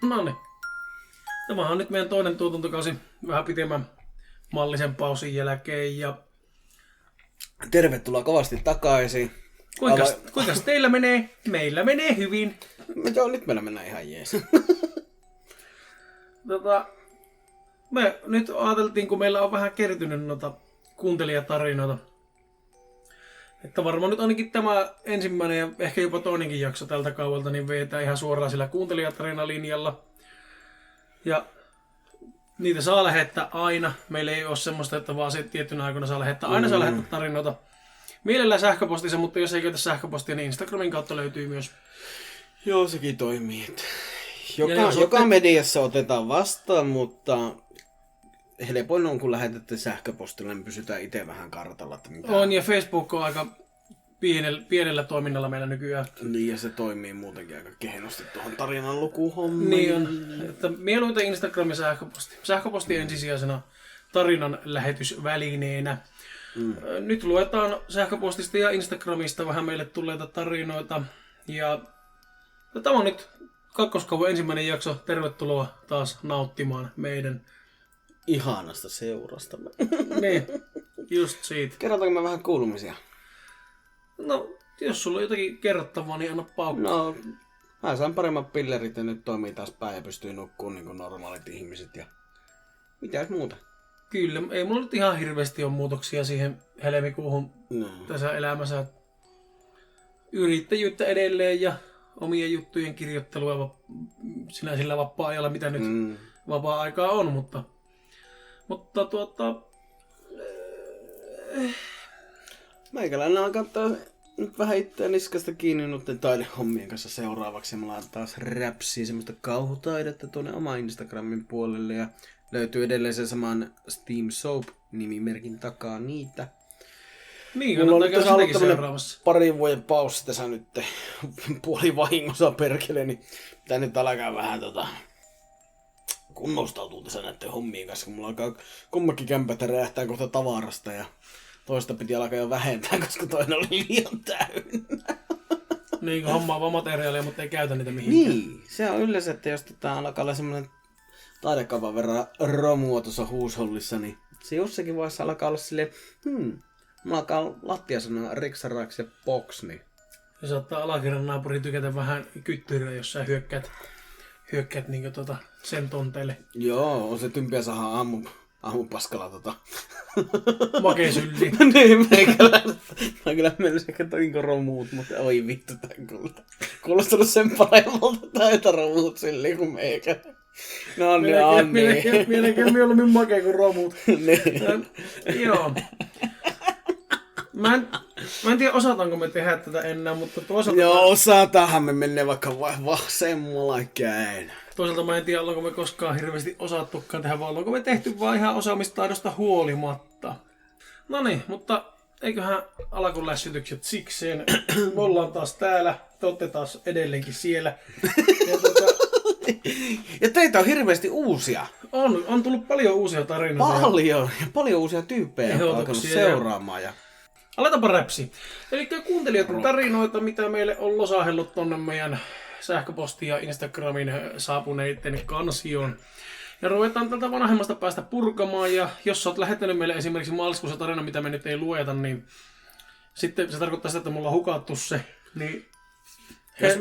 No niin. Tämä on nyt meidän toinen tuotantokausi vähän pitemmän mallisen pausin jälkeen. Ja Tervetuloa kovasti takaisin. kuinkas teillä menee? Meillä menee hyvin. Joo, nyt meillä mennään ihan jees. Me nyt ajateltiin, kun meillä on vähän kertynyt noita kuuntelijatarinoita, että varmaan nyt ainakin tämä ensimmäinen ja ehkä jopa toinenkin jakso tältä kaudelta niin vetää ihan suoraan sillä kuuntelijatarinalinjalla. Ja niitä saa lähettää aina. Meillä ei ole semmoista, että vaan se tiettynä aikoina saa lähettää. Aina saa lähettää tarinoita. Mielellään sähköpostissa, mutta jos ei käytä sähköpostia, niin Instagramin kautta löytyy myös. Joo, sekin toimii. Joka mediassa otetaan vastaan, mutta helpoin on, kun lähetätte sähköpostilla, niin pysytään itse vähän kartalla. Että mitä... On, ja Facebook on aika pienellä toiminnalla meillä nykyään. Niin, ja se toimii muutenkin aika kehnosti tuohon tarinan lukuhommiin. Niin on, että mieluiten Instagram ja sähköposti. Sähköposti ensisijaisena tarinan lähetysvälineenä. Nyt luetaan sähköpostista ja Instagramista vähän meille tulleita tarinoita. Ja tämä on nyt kakkoskauden ensimmäinen jakso. Tervetuloa taas nauttimaan meidän ihanasta seurasta. Niin, just siitä. Kerrotaanko me vähän kuulumisia? No, jos sulla on jotakin kerrottavaa, niin anna paukkaa. No, mä sain paremmat pillerit ja nyt toimii taas pää ja pystyy nukkumaan niin kuin normaalit ihmiset. Ja mitäs muuta? Kyllä, ei mulla nyt ihan hirveästi ole muutoksia siihen helmikuuhun tässä elämässä. Yrittäjyyttä edelleen ja omien juttujen kirjoittelua sinä sillä vapaa-ajalla, mitä nyt vapaa-aikaa on, mutta meikäläinen alkaa nyt vähän itseä niskasta kiinni noiden taidehommien kanssa seuraavaksi. Mä laitan taas räpsiä semmoista kauhutaidetta tuonne oma Instagramin puolelle ja löytyy edelleen sen saman Steam Soap-nimimerkin takaa niitä. Niin, kannattaa käydä sitäkin seuraamassa. Parin vuoden paussi tässä nyt puoli vahingossa perkele, niin pitää nyt alkaa vähän kunnostautua tässä näiden hommien kanssa, kun mulla alkaa kummakin kämpätä räjähtää kohta tavarasta ja toista piti alkaa jo vähentää, koska toinen oli liian täynnä. Niin, kun hommaa vaan materiaalia, mutta ei käytä niitä mihinkään. Niin, se on yleensä, että jos alkaa olla semmoinen taidekaupan verran romua tuossa huushollissa, niin se jossakin vaiheessa alkaa olla silleen, mulla alkaa lattia sanoa riksaraks ja box, niin. Ja saattaa alakerran naapuri tykätä vähän kyttyriä, jos sä hyökkäät niin sen tonteille. Joo, on se tympiä saada aamupaskalla Makeisylli. Niin, kyllä mielessä ehkä toinko romuut, mutta oi vittu tän kuulostanut sen paremmalta täytä romuut silleen kuin meikä. No niin, on niin. Mielenkiin mieluummin makea kuin romut. Niin. Joo. Mä en tiedä, osataanko me tehdä tätä enää, mutta toisaalta... Joo, osataanhan me mennä vaikka vasemmalla käin. Toisaalta mä en tiedä, ollaanko me koskaan hirveästi osattukaan tehdä, vai ollaanko me tehty vaan ihan osaamistaidosta huolimatta. Noniin, mutta eiköhän alkuun lässytykset sikseen. Me ollaan taas täällä, te olette taas edelleenkin siellä. Ja teitä on hirveästi uusia. On tullut paljon uusia tarinoita. Paljon uusia tyyppejä, jotka on alkanut seuraamaan. Ja... Aletaanpa räpsi. Eli kuuntelijoiden tarinoita, mitä meille on losahellut tonne meidän sähköpostiin ja Instagramin saapuneiden kansioon. Ja ruvetaan tältä vanhemmasta päästä purkamaan. Ja jos sä oot lähettänyt meille esimerkiksi maaliskuussa tarina, mitä me nyt ei lueta, niin sitten se tarkoittaa sitä, että mulla on hukattu se. Niin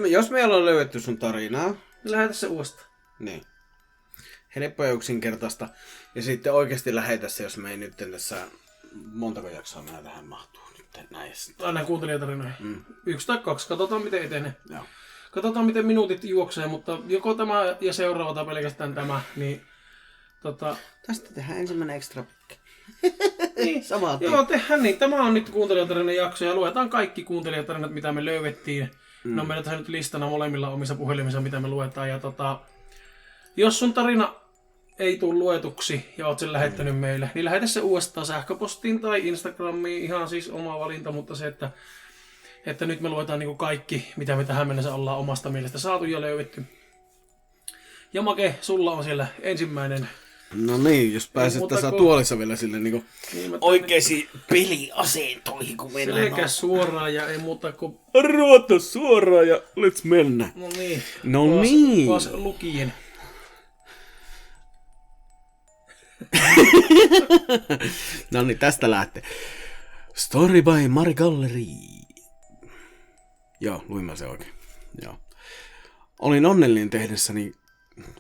jos meillä on löydetty sun tarinaa, lähetä se uudestaan. Niin. Helppoa ja yksinkertaista. Ja sitten oikeasti lähetä se, jos me ei nyt tässä... Montako jaksoa meillä tähän mahtuu nyt näistä? Aina kuuntelijatarinoihin. 1 tai 2. Katsotaan miten etenee. Joo. Katsotaan miten minuutit juoksee, mutta joko tämä ja seuraava tai pelkästään tämä, niin tästä tehdään ensimmäinen extra pikki. Niin. Samaa Joo, tehdään niin. Tämä on nyt kuuntelijatarinan jakso ja luetaan kaikki kuuntelijatarinat, mitä me löydettiin. Ne on meillä tässä nyt listana molemmilla omissa puhelimissa, mitä me luetaan. Ja jos sun tarina ei tule luetuksi ja oot sen lähettänyt meille, niin lähetä se uudestaan sähköpostiin tai Instagramiin. Ihan siis oma valinta, mutta se, että nyt me luetaan niin kuin kaikki, mitä me tähän mennessä ollaan omasta mielestä saatu ja löydetty. Ja Make, sulla on siellä ensimmäinen. No niin, jos pääset tässä tuolissa vielä sille niin oikeisiin peliasentoihin, kun mennään. Selkä suoraan ja ei muuta kuin... Ruota suoraan ja let's mennä. No niin. No niin. Taas lukien. No niin, tästä lähtee. Story by Mari Galleri. Joo, luin mä se oikein. Joo. Olin onnellinen tehdessäni...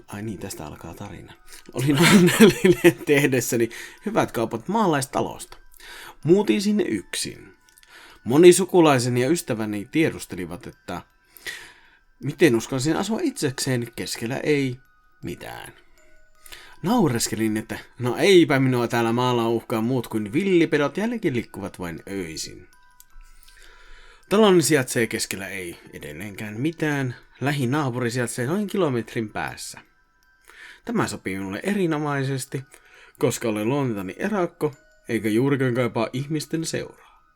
Ai niin, tästä alkaa tarina. Olin onnellinen tehdessäni hyvät kaupat maalaistalosta. Muutin sinne yksin. Moni sukulaiseni ja ystäväni tiedustelivat, että miten uskalsin asua itsekseen keskellä ei mitään. Naureskelin, että no eipä minua täällä maalla uhkaa muut kuin villipedot jällekin liikkuvat vain öisin. Taloni sijaitsee keskellä ei edelleenkään mitään. Lähinaapuri sijaitsee noin kilometrin päässä. Tämä sopii minulle erinomaisesti, koska olen luonteeltani erakko, eikä juurikaan kaipaa ihmisten seuraa.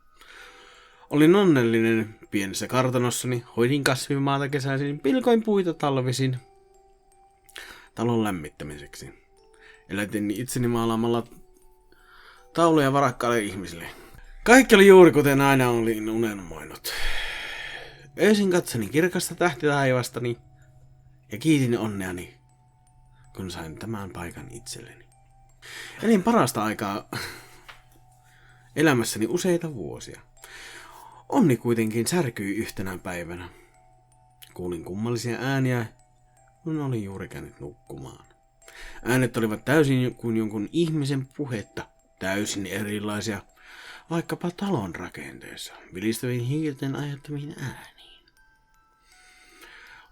Olin onnellinen pienessä kartanossani, hoidin kasvimaata kesäisin, pilkoin puita talvisin talon lämmittämiseksi. Elätin itseni maalaamalla tauluja varakkaalle ihmisille. Kaikki oli juuri kuten aina olin unelmoinut. Öisin katsoni kirkasta tähtitaivastani ja kiitin onneani, kun sain tämän paikan itselleni. Elin parasta aikaa elämässäni useita vuosia. Onni kuitenkin särkyi yhtenä päivänä. Kuulin kummallisia ääniä, kun olin juuri käynyt nukkumaan. Äänet olivat täysin kuin jonkun ihmisen puhetta, täysin erilaisia, vaikkapa talon rakenteessa, vilistäviin hiirten ajattamiin ääniin.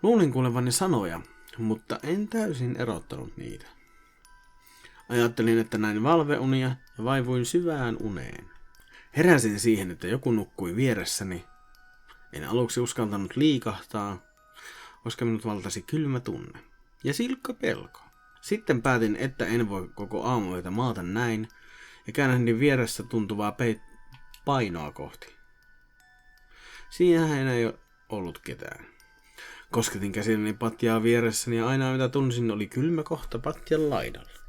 Luulin kuulevani sanoja, mutta en täysin erottanut niitä. Ajattelin, että näin valveunia ja vaivuin syvään uneen. Heräsin siihen, että joku nukkui vieressäni. En aluksi uskaltanut liikahtaa, koska minut valtasi kylmä tunne ja silkka pelko. Sitten päätin, että en voi koko aamuyötä maata näin, ja käännähdin vieressä tuntuvaa painoa kohti. Siinähän ei ollut ketään. Kosketin käsilläni patjaa vieressäni ja aina mitä tunsin oli kylmä kohta patjan laidalla.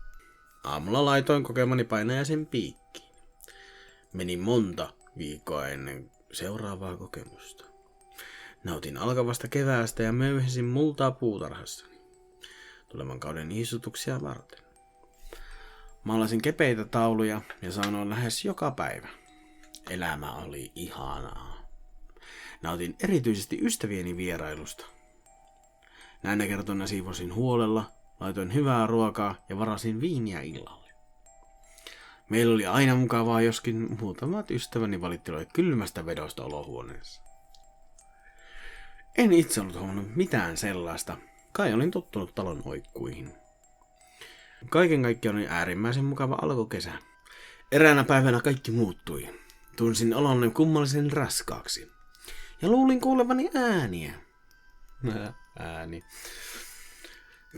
Aamulla laitoin kokemani painajaisen piikkiin. Meni monta viikkoa ennen seuraavaa kokemusta. Nautin alkavasta keväästä ja möyhisin multaa puutarhassani tulevan kauden istutuksia varten. Maalasin kepeitä tauluja ja saunoin lähes joka päivä. Elämä oli ihanaa. Nautin erityisesti ystävieni vierailusta. Näinä kertoina siivosin huolella, laitoin hyvää ruokaa ja varasin viiniä illalle. Meillä oli aina mukavaa, joskin muutamat ystäväni valittivat kylmästä vedosta olohuoneessa. En itse ollut huomannut mitään sellaista. Kai olin tottunut talon oikkuihin. Kaiken kaikkiaan oli äärimmäisen mukava alkukesä. Eräänä päivänä kaikki muuttui. Tunsin oloni kummallisen raskaaksi. Ja luulin kuulevani ääniä. Ääni.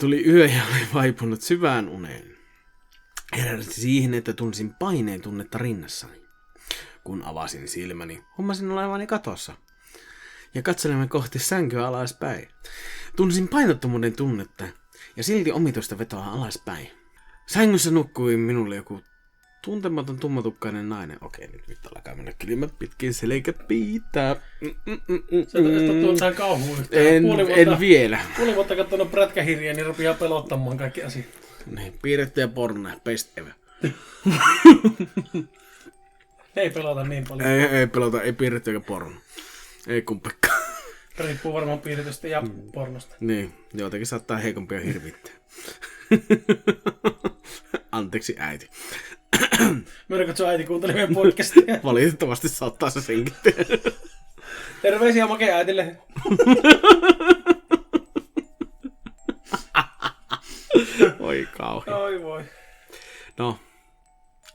Tuli yö ja olin vaipunut syvään uneen. Heräsin siihen, että tunsin paineen tunnetta rinnassani. Kun avasin silmäni, huomasin olevani katossa. Ja katselimme kohti sänkyä alaspäin. Tunsin painottomuuden tunnetta ja silti omituista vetoa alaspäin. Sängyssä nukkui minulle joku tuntematon tummatukkainen nainen. Okei, nyt alkaa mennä kylmät pitkin selkäpiitä. Sä et ole tähän kauhuun yhtään. En vielä. Puoli vuotta katsonut prätkähirjaa, niin rupeaa pelottamaan kaikki asiat. Niin, piirrettyjä pornoja, best ever. Ei pelota niin paljon. Ei pelota, ei piirretty eikä porno. Ei kumpikaan. Riippuu varmaan piirretystä ja pornosta. Niin, jotenkin saattaa heikompia hirvittää. Anteeksi äiti. Myönnä, sun äiti kuunteli meidän podcastia. Valitettavasti saattaa se senkin tehdä. Terveisiä Make äitille. Oi kauhean. Oi voi. No,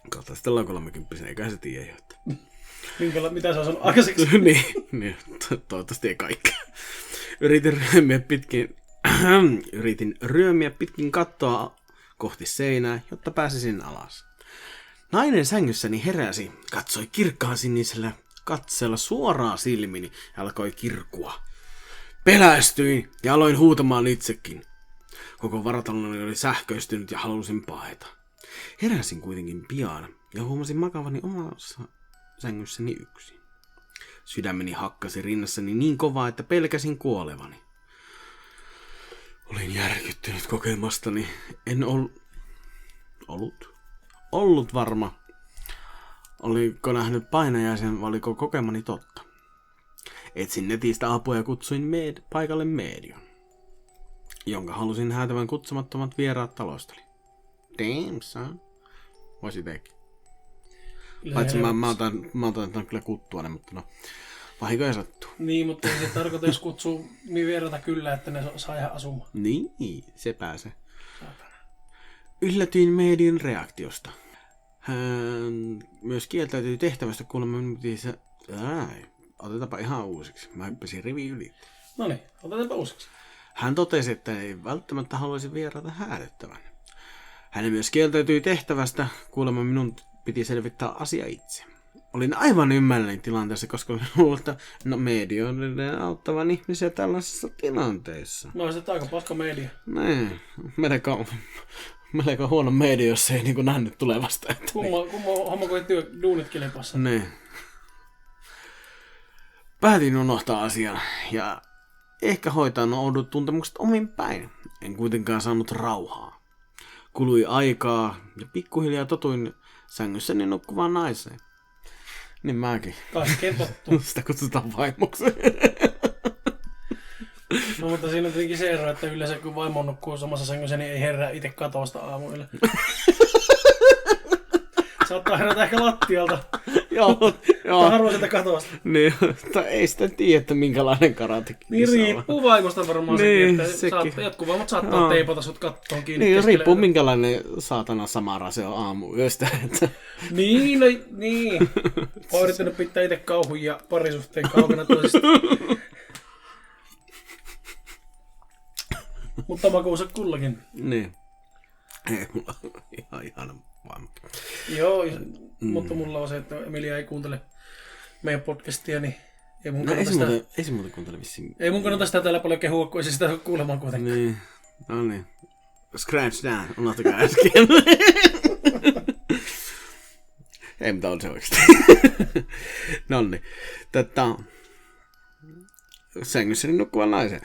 katsotaan 30, eikä se tiedä jo. Mitä sä oot sanonut aikaiseksi? niin, toivottavasti ei kaikkea. Yritin ryömiä pitkin kattoa kohti seinää, jotta pääsisin alas. Nainen sängyssäni heräsi, katsoi kirkkaan sinisellä katseella suoraan silmini ja alkoi kirkua. Pelästyin ja aloin huutamaan itsekin. Koko varataloni oli sähköistynyt ja halusin paeta. Heräsin kuitenkin pian ja huomasin makavani omassa sängyssäni yksin. Sydämeni hakkasi rinnassani niin kovaa, että pelkäsin kuolevani. Olin järkyttynyt kokemastani. En ollut ollut varma, oliko nähnyt painajaisen vai oliko kokemani totta. Etsin netistä apua ja kutsuin paikalle median, jonka halusin häätävän kutsumattomat vieraat talosteli. Damn son. Voisi tekin. Paitsi mä otan kyllä kuttua ne, mutta no, vahinkoja sattuu. Niin, mutta ei se tarkoita, jos kutsuu niin vieraita kyllä, että ne saa ihan asumaan. Niin, se pääsee. Yllätyin median reaktiosta. Hän myös kieltäytyi tehtävästä kuulemma minun piti se... Otetaanpa ihan uusiksi. Mä hyppäsin rivi yli. No niin, otetaanpa uusiksi. Hän totesi, että ei välttämättä haluaisi vieraita häädettävän. Hän myös kieltäytyi tehtävästä, kuulemma minun piti selvittää asia itse. Olin aivan ymmärräni tilanteessa, koska luulen, että medioiden auttavan ihmisiä tällaisissa tilanteissa. No se aika paska media. Niin, melko huono media, jos ei niin nähnyt tulevasta. Että kumma homma, kun ei duunit kilpassa. Niin. Päätin unohtaa asian ja ehkä hoitaa nuo oudot tuntemukset omin päin. En kuitenkaan saanut rauhaa. Kului aikaa ja pikkuhiljaa totuin sängyssäni nukkuvaan naiseen. Niin mäkin. Kaikkein tottu. Sitä kutsutaan vaimoksi. No mutta siinä on tietenkin se ero, että yleensä kun vaimo nukkuu samassa sängyssä, niin ei herää itse katosta aamuilla. Saattaa herätä ehkä lattialta. Joo. Tai harvoin sieltä katosta. Niin, tai ei sitä tiedä, että minkälainen karate. Niin riippuu vaimosta varmaan niin, sekin, että jotkut vaimot saattaa teipata sut kattoon kiinni. Niin, riippuu minkälainen saatana samara se on aamuyöstä. Että... Niin, no, niin. Mä oon yrittänyt pitää itse kauhun ja parisuhteen kaukana toisista. Mutta makuunsa kullakin. Niin. Ei, mulla on ihan ihana vaimo. Joo, mutta mulla on se, että Emilia ei kuuntele meidän podcastia, niin ei mun kannata sitä... Ei se muuten kuuntele vissiin. Ei mun kannata sitä täällä paljon kehua, kun ei se sitä ole kuulemaan kuitenkaan. Niin, no niin. Scratch down, unohtakaa äsken. Ei, mitä on se oikeasti. Nonni. Sängyssäni nukkuvan naisen.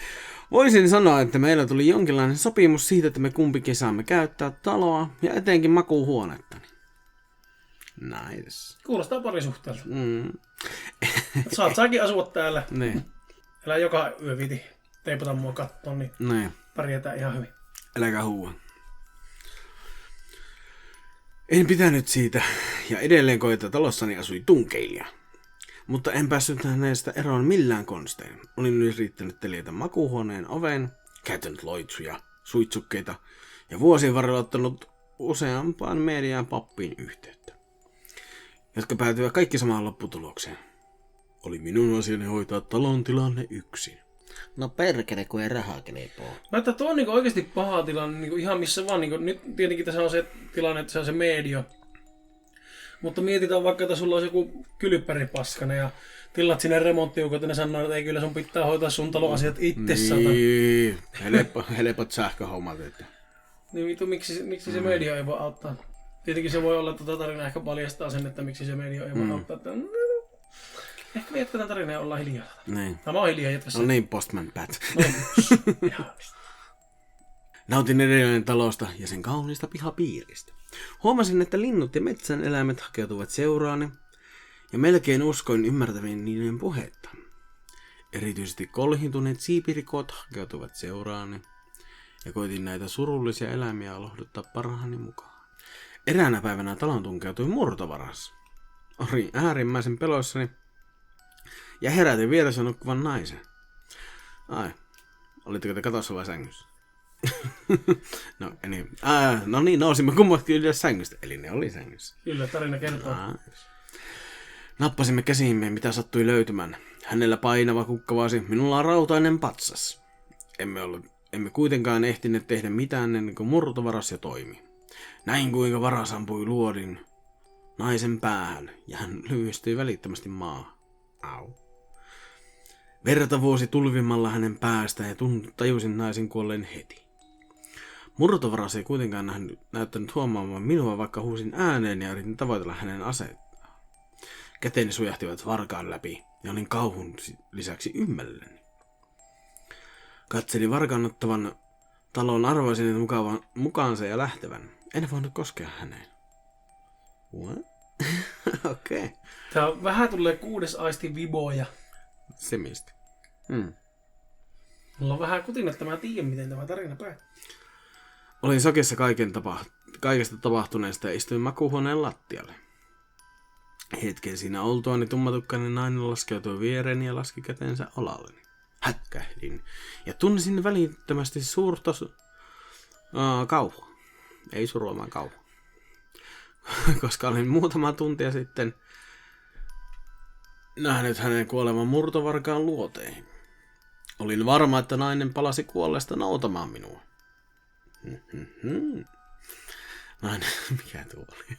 Voisin sanoa, että meillä tuli jonkinlainen sopimus siitä, että me kumpikin saamme käyttää taloa ja etenkin makuuhuonettani. Nice. Kuulostaa parisuhteelta. Saat säkin asua täällä. Niin. Älä joka yö viti teipata mua kattoon, niin pärjätään ihan hyvin. Äläkä huua. En pitänyt siitä ja edelleen koita talossani asui tunkeilija. Mutta en päässyt näistä eroon millään konstein. Olin myös riittänyt teljetä makuuhuoneen oveen, käyttänyt loitsuja, suitsukkeita ja vuosien varrella ottanut useampaan mediaan pappiin yhteyttä, jotka päätyivät kaikki samaan lopputulokseen. Oli minun asiani hoitaa talon tilanne yksin. No perkele, kun ei rahaa kelepoo. Mä että tuo on niinku oikeasti paha tilanne, niinku ihan missä vaan. Niinku, nyt tietenkin tässä on se tilanne, että se on se media. Mutta mietitään vaikka, että sulla olisi joku kylppäripaskana ja tilat sinne remonttiukot ja ne sanoo, että ei kyllä sun pitää hoitaa sun talon asiat itse. Niin, helpot sähköhommat. Että. Niin vittu, miksi se media ei voi auttaa? Tietenkin se voi olla, että tarina ehkä paljastaa sen, että miksi se media ei voi auttaa. Että, ehkä me jatketaan tarinaa ja ollaan hiljaa. Niin. Mä oon hiljaa jatkassa. No niin, Postman Pat. No, Nautin edelleen talosta ja sen kauniista pihapiiristä. Huomasin, että linnut ja metsän eläimet hakeutuvat seuraani, ja melkein uskoin ymmärtävien niiden puhetta. Erityisesti kolhintuneet siipirikot hakeutuvat seuraani, ja koitin näitä surullisia eläimiä lohduttaa parhaani mukaan. Eräänä päivänä talon tunkeutui murtovaras. Olin äärimmäisen peloissani, ja herätin vieressä nukkuvan naisen. Ai, olitteko te katossa vai sängyssä? No niin, nousimme kummatkin ylös sängystä, eli ne oli sängyssä. Kyllä, tarina kertoo. Nappasimme käsiimme, mitä sattui löytymään. Hänellä painava kukkavasi, minulla on rautainen patsas. Emme kuitenkaan ehtineet tehdä mitään ennen kuin murtovaras jo toimi. Näin kuinka varas ampui luodin naisen päähän, ja hän lyhystyi välittömästi maahan. Au. Verta vuosi tulvimalla hänen päästään ja tajusin naisen kuolleen heti. Murtovaras ei kuitenkaan näyttänyt huomaamaan minua, vaikka huusin ääneen ja yritin tavoitella hänen asettaan. Käteeni sujahtivat varkaan läpi ja olin kauhun lisäksi ymmälleni. Katselin What? Okei. Okay. Tää on vähän tulee 6. aistin viboja. Se mistä. Mulla on vähän kutin, että mä tiedän, miten tämä tarina päättyy. Olin Sokessa kaikesta tapahtuneesta ja istuin makuuhuoneen lattialle. Hetken siinä oltuani tummatukkainen nainen laskeutui viereeni ja laski kätensä olalleni. Hätkähdin ja tunsin välittömästi suurta kauhua. Ei surua, vaan kauhua. Koska olin muutama tuntia sitten nähnyt hänen kuolevan murtovarkaan luoteihin. Olin varma, että nainen palasi kuolleesta nautamaan minua. Nainen, mikä tuo oli?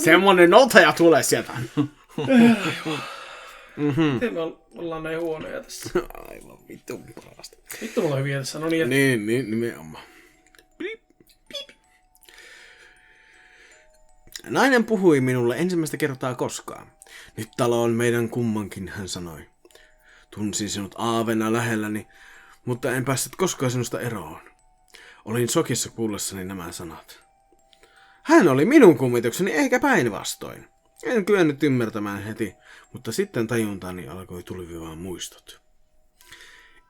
Semmonen notaja tulee sieltä. Miten me ollaan näin huonoja tässä? Aivan vittu parasta. Vittu mulla on hyviä tässä. No niin, Niin, nimenomaan. Nainen puhui minulle ensimmäistä kertaa koskaan. Nyt talo on meidän kummankin, hän sanoi. Tunsin sinut aavena lähelläni, mutta en päässyt koskaan sinusta eroon. Olin sokissa kuullessani nämä sanat. Hän oli minun kummitukseni, eikä päinvastoin. En kyennyt ymmärtämään heti, mutta sitten tajuntaani alkoi tulvivaa muistot.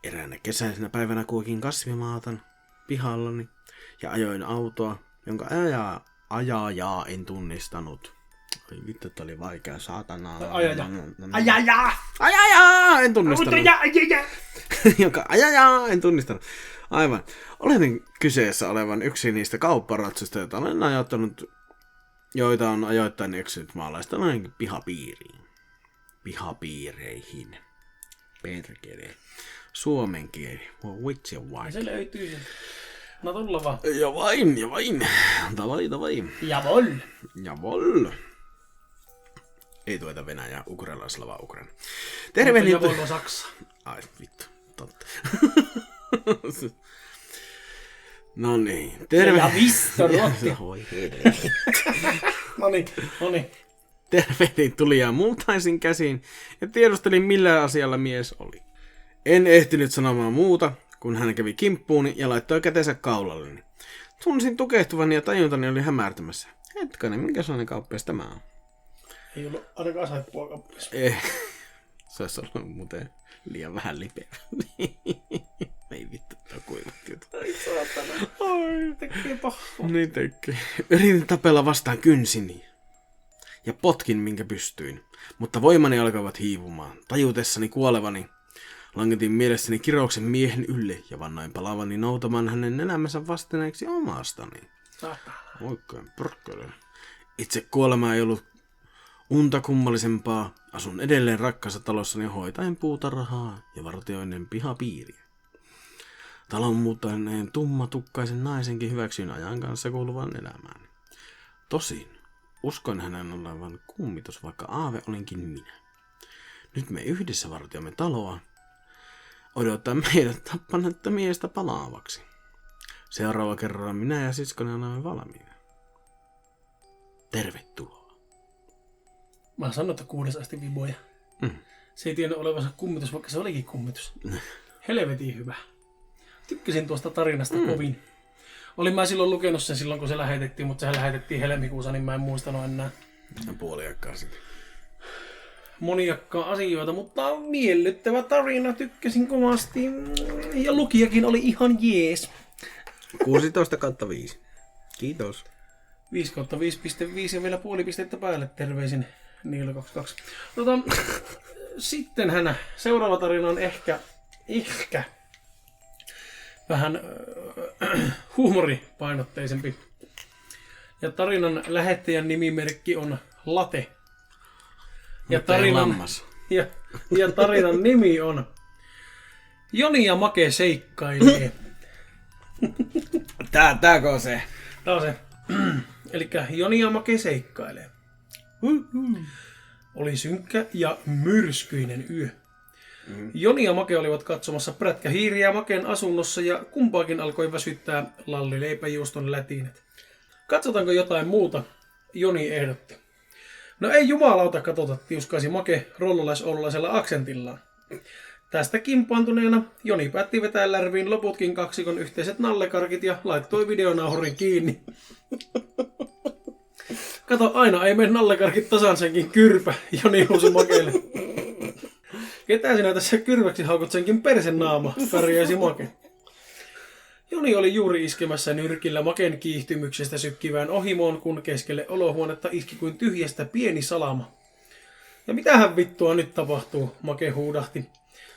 Eräänä kesäisenä päivänä kuokin kasvimaatan pihallani ja ajoin autoa, jonka ajajaa en tunnistanut. Oi vittu, että oli vaikea, saatana. Ajajaa en tunnistanut. Jonka ajajaa en tunnistanut. Aivan. Olen kyseessä olevan yksi niistä kaupparatsuista, joita on ajoittain eksynyt maalaistalainen pihapiiriin. Pihapiireihin. Perkele. Suomen kieli. Vitsi on vaikea. se löytyy se. No tulla vaan. Ja vain. Davai. Javol. Ei tueta Venäjää, Ukraina, Slava, Ukraina. Tervehdin. Javol on Saksa. Ai vittu, totta. No niin. Ja visto, Ruotti. Voi helvetti. No niin. Tervehdin tulijaa multaisin käsiin ja tiedustelin millä asialla mies oli. En ehtinyt sanomaan muuta, kun hän kävi kimppuuni ja laittoi kätensä kaulalleni. Tunsin tukehtuvani ja tajuntani oli hämärtämässä. Hetkanen, minkä sellainen kauppias tämä on? Ei ollut ainakaan saippua kauppias. Se olisi ollut muuten liian vähän lipeä. Ei vittu, tämä kuivatti jotain. Ai saatana. Ai, tekee pahaa. Niin tekee. Yritin tapella vastaan kynsini ja potkin minkä pystyin, mutta voimani alkoivat hiivumaan. Tajutessani kuolevani langetin mielessäni kirouksen miehen ylle ja vannoin palavani noutamaan hänen elämänsä vastineeksi omastani. Saatana. Oikein porkkele. Itse kuolema ei ollut unta kummallisempaa. Asun edelleen rakkaassa talossani hoitaen puutarhaa ja vartioinen pihapiiriä. Talon muuttaneen tummatukkaisen naisenkin hyväksyin ajan kanssa kuuluvan elämään. Tosin uskon hänen olevan kummitus, vaikka aave olinkin minä. Nyt me yhdessä vartioimme taloa. Odottaa meidät tappanetta miestä palaavaksi. Seuraava kerralla minä ja siskoni olemme valmiina. Tervetuloa. Mä sanon, että 6 asti viboja. Se ei tiennyt olevansa kummitus, vaikka se olikin kummitus. Helvetin hyvä. Tykkäsin tuosta tarinasta kovin. Olin mä silloin lukenut sen silloin, kun se lähetettiin, mutta se lähetettiin helmikuussa, niin mä en muistanut enää. Puoliakkaa sitten. Moniakkaa asioita, mutta miellyttävä tarina, tykkäsin kovasti. Ja lukijakin oli ihan jees. 16/5. Kiitos. 5/5.5 ja vielä puoli pistettä päälle, terveisin Niilo 22. Sitten seuraava tarina on ehkä vähän huumoripainotteisempi. Ja tarinan lähettäjän nimimerkki on Late. Ja tarinan nimi on Joni ja Make seikkailee. Tääkö on se? Tää on se. Elikkä Joni ja Make seikkailee. Oli synkkä ja myrskyinen yö. Joni ja Make olivat katsomassa prätkähiiriä Maken asunnossa ja kumpaakin alkoi väsyttää lallileipäjuuston lätinet. Katsotaanko jotain muuta? Joni ehdotti. No ei jumalauta katota, tiuskaisi Make rollolais-oululaisella aksentillaan. Tästä kimpaantuneena Joni päätti vetää lärviin loputkin kaksikon yhteiset nallekarkit ja laittoi videonauhurin kiinni. Kato, aina ei mene nallekarkit tasan senkin kyrpä, Joni huusi Makeelle. Ketä sinä tässä kyrväksi haukut senkin persen naama, pärjäisi Make. Joni oli juuri iskemässä nyrkillä Maken kiihtymyksestä sykkivään ohimoon, kun keskelle olohuonetta iski kuin tyhjästä pieni salama. Ja mitähän vittua nyt tapahtuu, Make huudahti.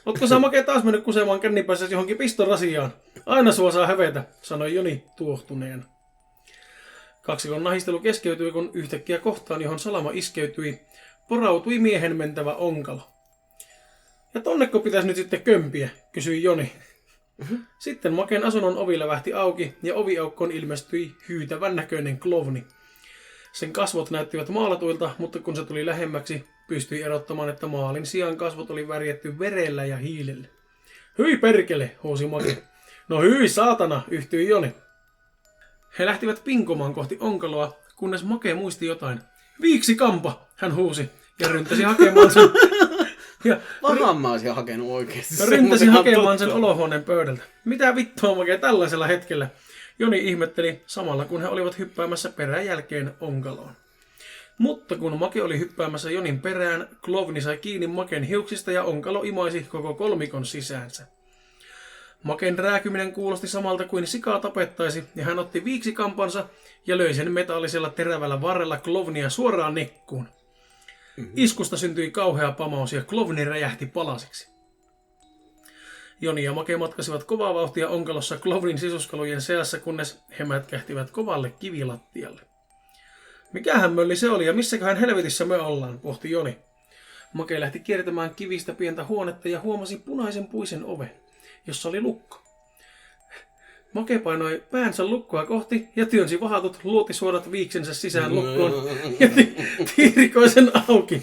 Ootko sä Make taas mennyt kusemaan kännipäissäsi johonkin pistorasiaan? Aina sua saa hävetä, sanoi Joni tuohtuneena. Kaksikon nahistelu keskeytyi, kun yhtäkkiä kohtaan, johon salama iskeytyi, porautui miehen mentävä onkalo. Ja tonneko pitäisi nyt sitten kömpiä, kysyi Joni. Sitten Maken asunnon ovi lävähti auki ja oviaukkoon ilmestyi hyytävän näköinen klovni. Sen kasvot näyttivät maalatuilta, mutta kun se tuli lähemmäksi, pystyi erottamaan, että maalin sijaan kasvot oli värjätty verellä ja hiilellä. Hyi perkele, huusi Make. No hyi saatana, yhtyi Joni. He lähtivät pinkomaan kohti onkaloa, kunnes Make muisti jotain. Viiksi kampa, hän huusi ja ryntäsi hakemaan sen. Varmaan mä olisin hakenut oikeesti. Ryntäsi hakemaan sen olohuoneen pöydältä. Mitä vittua Make tällaisella hetkellä? Joni ihmetteli samalla, kun he olivat hyppäämässä peräjälkeen onkaloon. Mutta kun Make oli hyppäämässä Jonin perään, klovni sai kiinni Maken hiuksista ja onkalo imaisi koko kolmikon sisäänsä. Maken rääkyminen kuulosti samalta kuin sikaa tapettaisi, ja hän otti viiksikampansa ja löi sen metallisella terävällä varrella klovnia suoraan nikkuun. Iskusta syntyi kauhea pamaus ja klovni räjähti palasiksi. Joni ja Make matkasivat kovaa vauhtia onkalossa klovnin sisuskalujen seassa, kunnes he mätkähtivät kovalle kivilattialle. Mikähän mölli se oli ja missäköhän helvetissä me ollaan, pohti Joni. Make lähti kiertämään kivistä pientä huonetta ja huomasi punaisen puisen oven, jossa oli lukko. Make painoi päänsä lukkoa kohti ja työnsi vahatut luotisuorat viiksensä sisään lukkoon ja tiirikoi sen auki.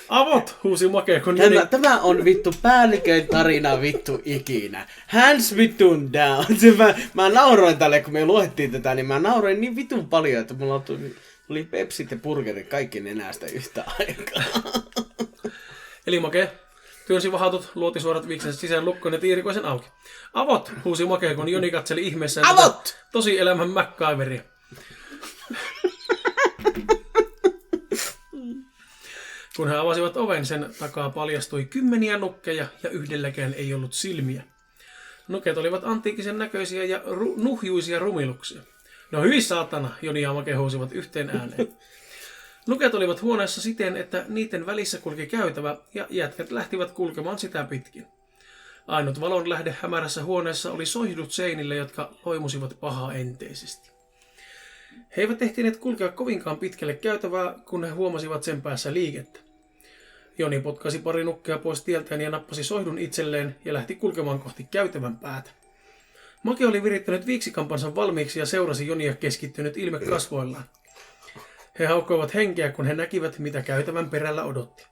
Avot, huusi Make, kun Joni... Tämä on vittu päälliköin tarina vittu ikinä. Hands vitun down. Mä nauroin tälle, kun me luettiin tätä, niin mä nauroin niin vitun paljon, että mulla tuli pepsit ja burgerit kaikki nenästä yhtä aikaa. Eli Make työnsi vahatut luotisuorat viiksensä sisään lukkoon ja tiirikoi sen auki. Avot, huusi Make, kun Joni katseli ihmeessään Avot! Tosi elämän MacGyveria. Kun he avasivat oven, sen takaa paljastui kymmeniä nukkeja ja yhdelläkään ei ollut silmiä. Nuket olivat antiikisen näköisiä ja nuhjuisia rumiluksia. No hyi saatana, Joni ja Make huusivat yhteen ääneen. Nuket olivat huoneessa siten, että niiden välissä kulki käytävä ja jätkät lähtivät kulkemaan sitä pitkin. Ainut valon lähde hämärässä huoneessa oli soihdut seinille, jotka loimusivat pahaenteisesti. He eivät ehtineet kulkea kovinkaan pitkälle käytävää, kun he huomasivat sen päässä liikettä. Joni potkasi pari nukkea pois tieltään ja nappasi soihdun itselleen ja lähti kulkemaan kohti käytävän päätä. Make oli virittänyt viiksikampansa valmiiksi ja seurasi Jonia keskittynyt ilme kasvoillaan. He haukkoivat henkeä, kun he näkivät, mitä käytävän perällä odotti.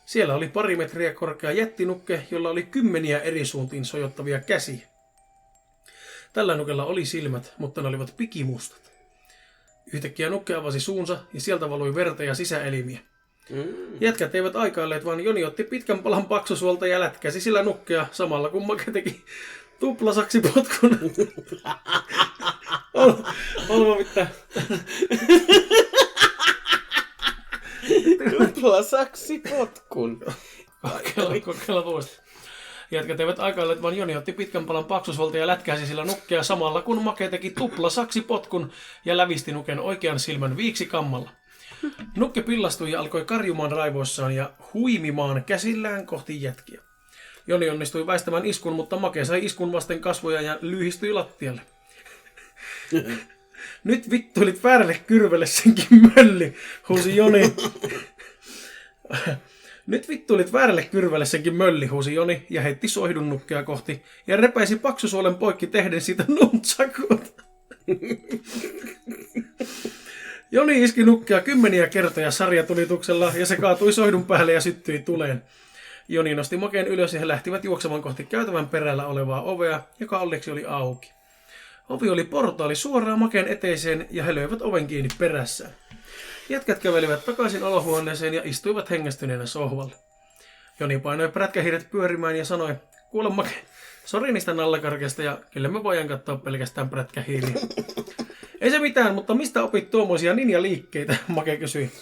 Siellä oli 2 metriä korkea jättinukke, jolla oli 10 eri suuntiin sojottavia käsiä. Tällä nukella oli silmät, mutta ne olivat pikimustat. Yhtäkkiä nukke avasi suunsa ja sieltä valui verta ja sisäelimiä. Jätkät eivät aikailleet, vaan Joni otti pitkän palan paksusuolta ja lätkäsi sillä nukkea samalla kun Make teki tuplasaksipotkun. Olma mitään. Tuplasaksipotkun. Kokeilla vuosta. Jätkät eivät aikailleet, vaan Joni otti pitkän palan paksusuolta ja lätkäsi sillä nukkea samalla kun Make teki tuplasaksipotkun ja lävisti nuken oikean silmän viiksikammalla. Nukke pillastui ja alkoi karjumaan raivoissaan ja huimimaan käsillään kohti jätkiä. Joni onnistui väistämään iskun, mutta Make sai iskun vasten kasvoja ja lyhistyi lattialle. Nyt vittuilit väärälle kyrvelle senkin mölli, huusi Joni. Nyt vittuilit väärälle kyrvälle senkin mölli, huusi Joni ja heitti soihdun nukkea kohti ja repäisi paksusuolen poikki tehden siitä nuntsakut. Joni iski nukkea 10 kertoja sarjatulituksella ja se kaatui soihdun päälle ja syttyi tuleen. Joni nosti Maken ylös ja he lähtivät juoksemaan kohti käytävän perällä olevaa ovea, joka onneksi oli auki. Ovi oli portaali suoraan Maken eteiseen ja he löivät oven kiinni perässään. Jätkät kävelivät takaisin olohuoneeseen ja istuivat hengästyneenä sohvalle. Joni painoi prätkähiiret pyörimään ja sanoi, kuule Make, sori niistä nallakarkeista ja kyllä me voidaan katsoa pelkästään prätkähiiriä. Ei se mitään, mutta mistä opit tuommoisia ninja-liikkeitä, Make kysyi.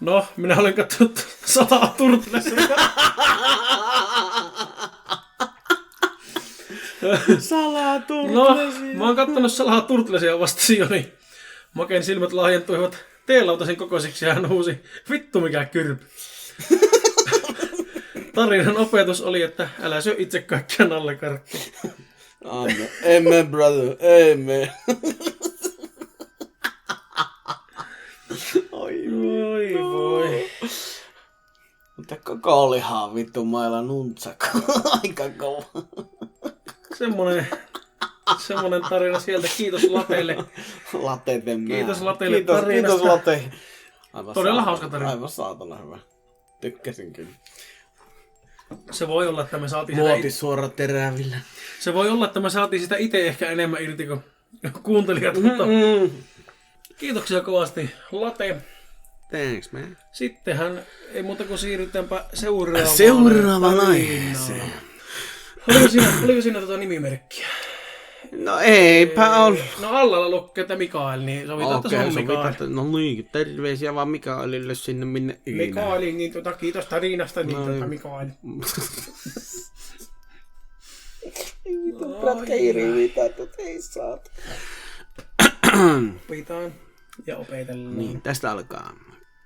No, minä olen katsonut Salaa Turtlesia. Salaa Turtlesia. No, mä oon kattonut Salaa Turtlesia, vastasi Joni. Maken silmät lahjentuivat teelautasin kokoisiksi ja hän huusi, vittu mikä kyrpy. Tarinan opetus oli, että älä syö itse kaikkia nallekarkkia. Amen, brother, amen. Oi voi. Mutta koko olihan vittu mailla nuntsakko. Aika kova. Semmonen tarina sieltä. Kiitos Lateelle. Lateiden määrä. Kiitos Lateelle tarinasta. Kiitos Late. Todella hauska tarina. Aivan saatana hyvä. Tykkäsin kyllä. Se voi olla, että me saatiin sitä... Muotisuora terävillä. Se voi olla, että me saatiin sitä itse ehkä enemmän irti kuin kuuntelijat, mutta... Kiitoksia kovasti Late. Thanks, man. Sittenhän ei muuta kuin siirrytäänpä seuraavaan. Seuraavaan aiheeseen. Oliko siinä nimimerkkiä? No eipä ole. No alla lukee, että Mikael, niin sovitaan, että se on Mikael. No niin, terveisiä vaan Mikaelille sinne minne ikinä. Mikaelin, niin kiitos tarinasta, niin Mikael. Vittu prätkäiri, mitä ei saat. Opitaan ja opetellaan. Niin, tästä alkaa.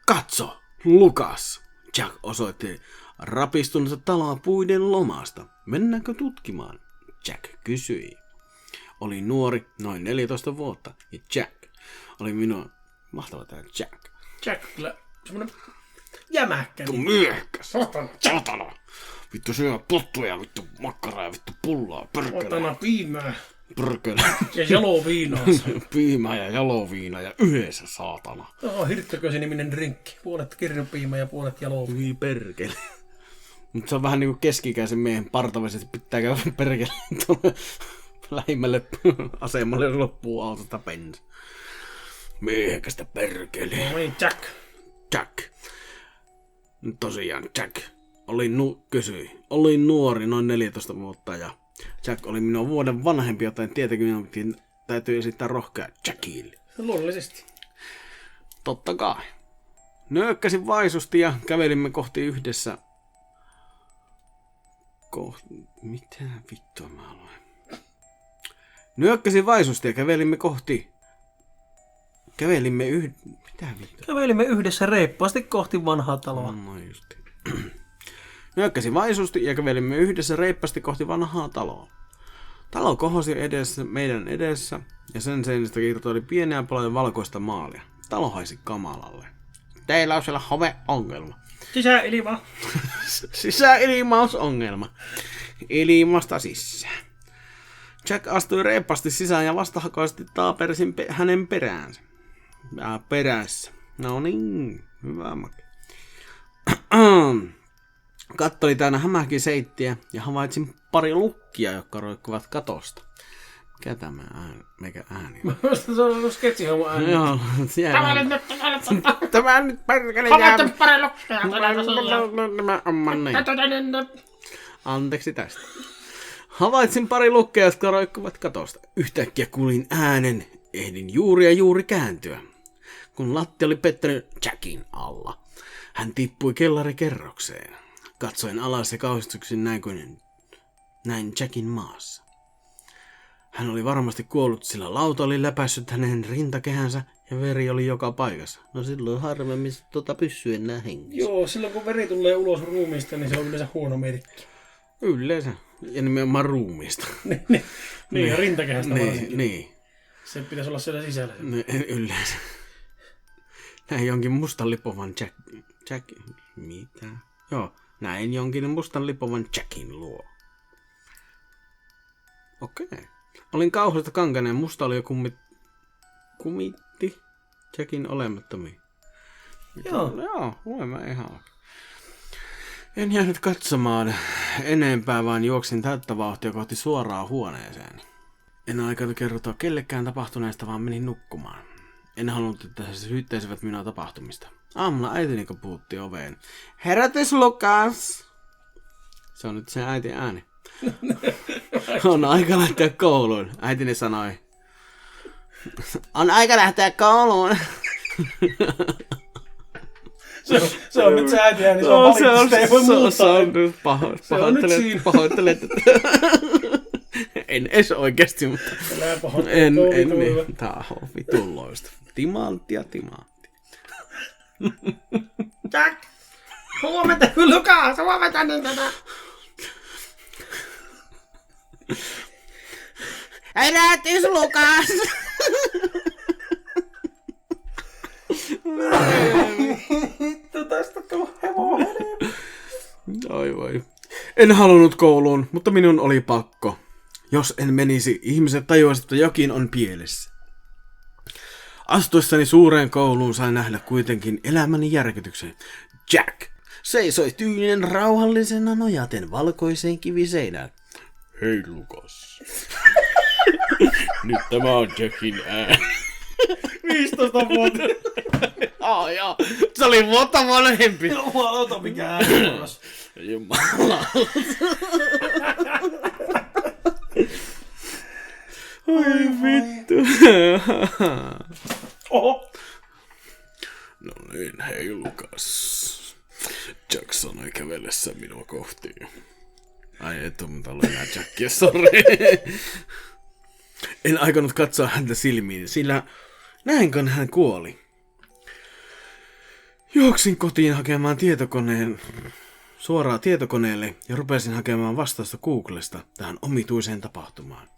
Katso, Lukas. Jack osoitti rapistunutta taloa puiden lomasta. Mennäänkö tutkimaan? Jack kysyi. Oli nuori, noin 14 vuotta, ja Jack oli minua. Mahtava tää Jack. Jack, kyllä semmonen jämäkkä. Vittu myöhkäs. Satana. Vittu syö pottuja, vittu makkaraa ja vittu pullaa. Otana piimää. Pörkölä. Ja jaloviinaa. Piimää ja jaloviina ja yhdessä saatana. Joo, hirttökösi niminen drinkki. Puolet kirjopiimää ja puolet jaloviina. Hyvin perkele. Mutta se on vähän niinku keski-ikäisen miehen partavesi, että pitää käydä perkele tuonne lähimmälle asemalle, jos loppuu autosta bensa. Miehekästä perkele. No niin, Jack. Jack. Tosiaan, Jack. Kysyi. Olin nuori, noin 14 vuotta, ja Jack oli minua vuoden vanhempi, joten tietenkin minun täytyy esittää rohkea Jackille. Luonnollisesti. Totta kai. Nyökkäsin vaisusti ja kävelimme kohti yhdessä... Mitä vittua mä aloin? Nyökkäsin vaisusti ja kävelimme kohti... Mitä vittua? Kävelimme yhdessä reippaasti kohti vanhaa taloa. No justi. Nyökkäsin vaisusti ja kävelimme yhdessä reippaasti kohti vanhaa taloa. Talo kohosi meidän edessä ja sen seinistä irtoili pieniä paloja valkoista maalia. Talo haisi kamalalle. Teillä on siellä homeongelma. Sisäilma. Sisäilmausongelma. Ilmasta sisään. Jack astui reippaasti sisään ja vastahakoisesti taapersin hänen peräänsä. Perässä. No niin, hyvä Make. Katto oli täynnä hämähäkiseittiä ja havaitsin pari lukkia, jotka roikkuvat katosta. Mikä tämä ääni? Se on sketsihomma ääni. Joo, tämä nyt perkele jää. Havaitsin pari lukkia. Anteeksi tästä. Havaitsin pari lukkia, jotka roikkuvat katosta. Yhtäkkiä kuulin äänen. Ehdin juuri kääntyä. Kun latti oli pettänyt Jackin alla. Hän tippui kellarikerrokseen. Katsoin alas ja kauhistuksin näin Jackin maassa. Hän oli varmasti kuollut, sillä lauta oli läpäissyt hänen rintakehänsä ja veri oli joka paikassa. No silloin harvemmin pysyy enää hengissä. Joo, silloin kun veri tulee ulos ruumiista, niin se on yleensä huono merkki. Yleensä. Ja nimenomaan ruumiista. Niin, ja rintakehästä varsinkin. Niin. Se pitäisi olla siellä sisällä. Yleensä. Näin jonkin mustan lipovan Jack... Mitä? Joo, näin jonkin mustan lipovan Jackin luo. Okei. Olin kauheasta kankainen ja musta oli jo kumitti Jackin olemattomiin. Joo, voimme ihan oikein. En jäänyt katsomaan enempää, vaan juoksin täyttä vauhtia kohti suoraan huoneeseen. En aikaa kertoa kellekään tapahtuneesta, vaan menin nukkumaan. En halunnut, että he syyttäisivät minua tapahtumista. Aamulla äitini puhutti oveen. Herätys, Lukas! Se on nyt se äitin ääni. On aika lähteä kouluun. Äitini sanoi. On aika lähteä kouluun. Se on nyt se äiti ääni, se on valittu, sitä ei voi muuttaa. Se on nyt siinä. Pahoittelet. En edes oikeesti, mutta... En niin. Tää on vitulloista. Timanttia. Jack! Huomenta, Lukas! Huomenta niin tätä! Herätys, Lukas! Vittu, tästä tuu hevonen. Oi voi. En halunnut kouluun, mutta minun oli pakko. Jos en menisi, ihmiset tajuisivat, että jokin on pielessä. Astuessani suureen kouluun sain nähdä kuitenkin elämäni järkytyksen. Jack seisoi tyyninen rauhallisena nojaten valkoiseen kiviseinään. Hei, Lukas. Nyt tämä on Jackin ääni. 15 vuotta. Joo. Se oli vuotta vanhempi. Jumalauta, mikä ääni on. Jumalauta. Oi vittu. Oho. No niin, hei Lukas. Jack sanoi kävellessä minua kohti. Ai et mutta ollut enää Jackia, sori. En aikonut katsoa häntä silmiin, sillä näinkö hän kuoli. Juoksin kotiin hakemaan suoraan tietokoneelle ja rupesin hakemaan vastausta Googlesta tähän omituiseen tapahtumaan.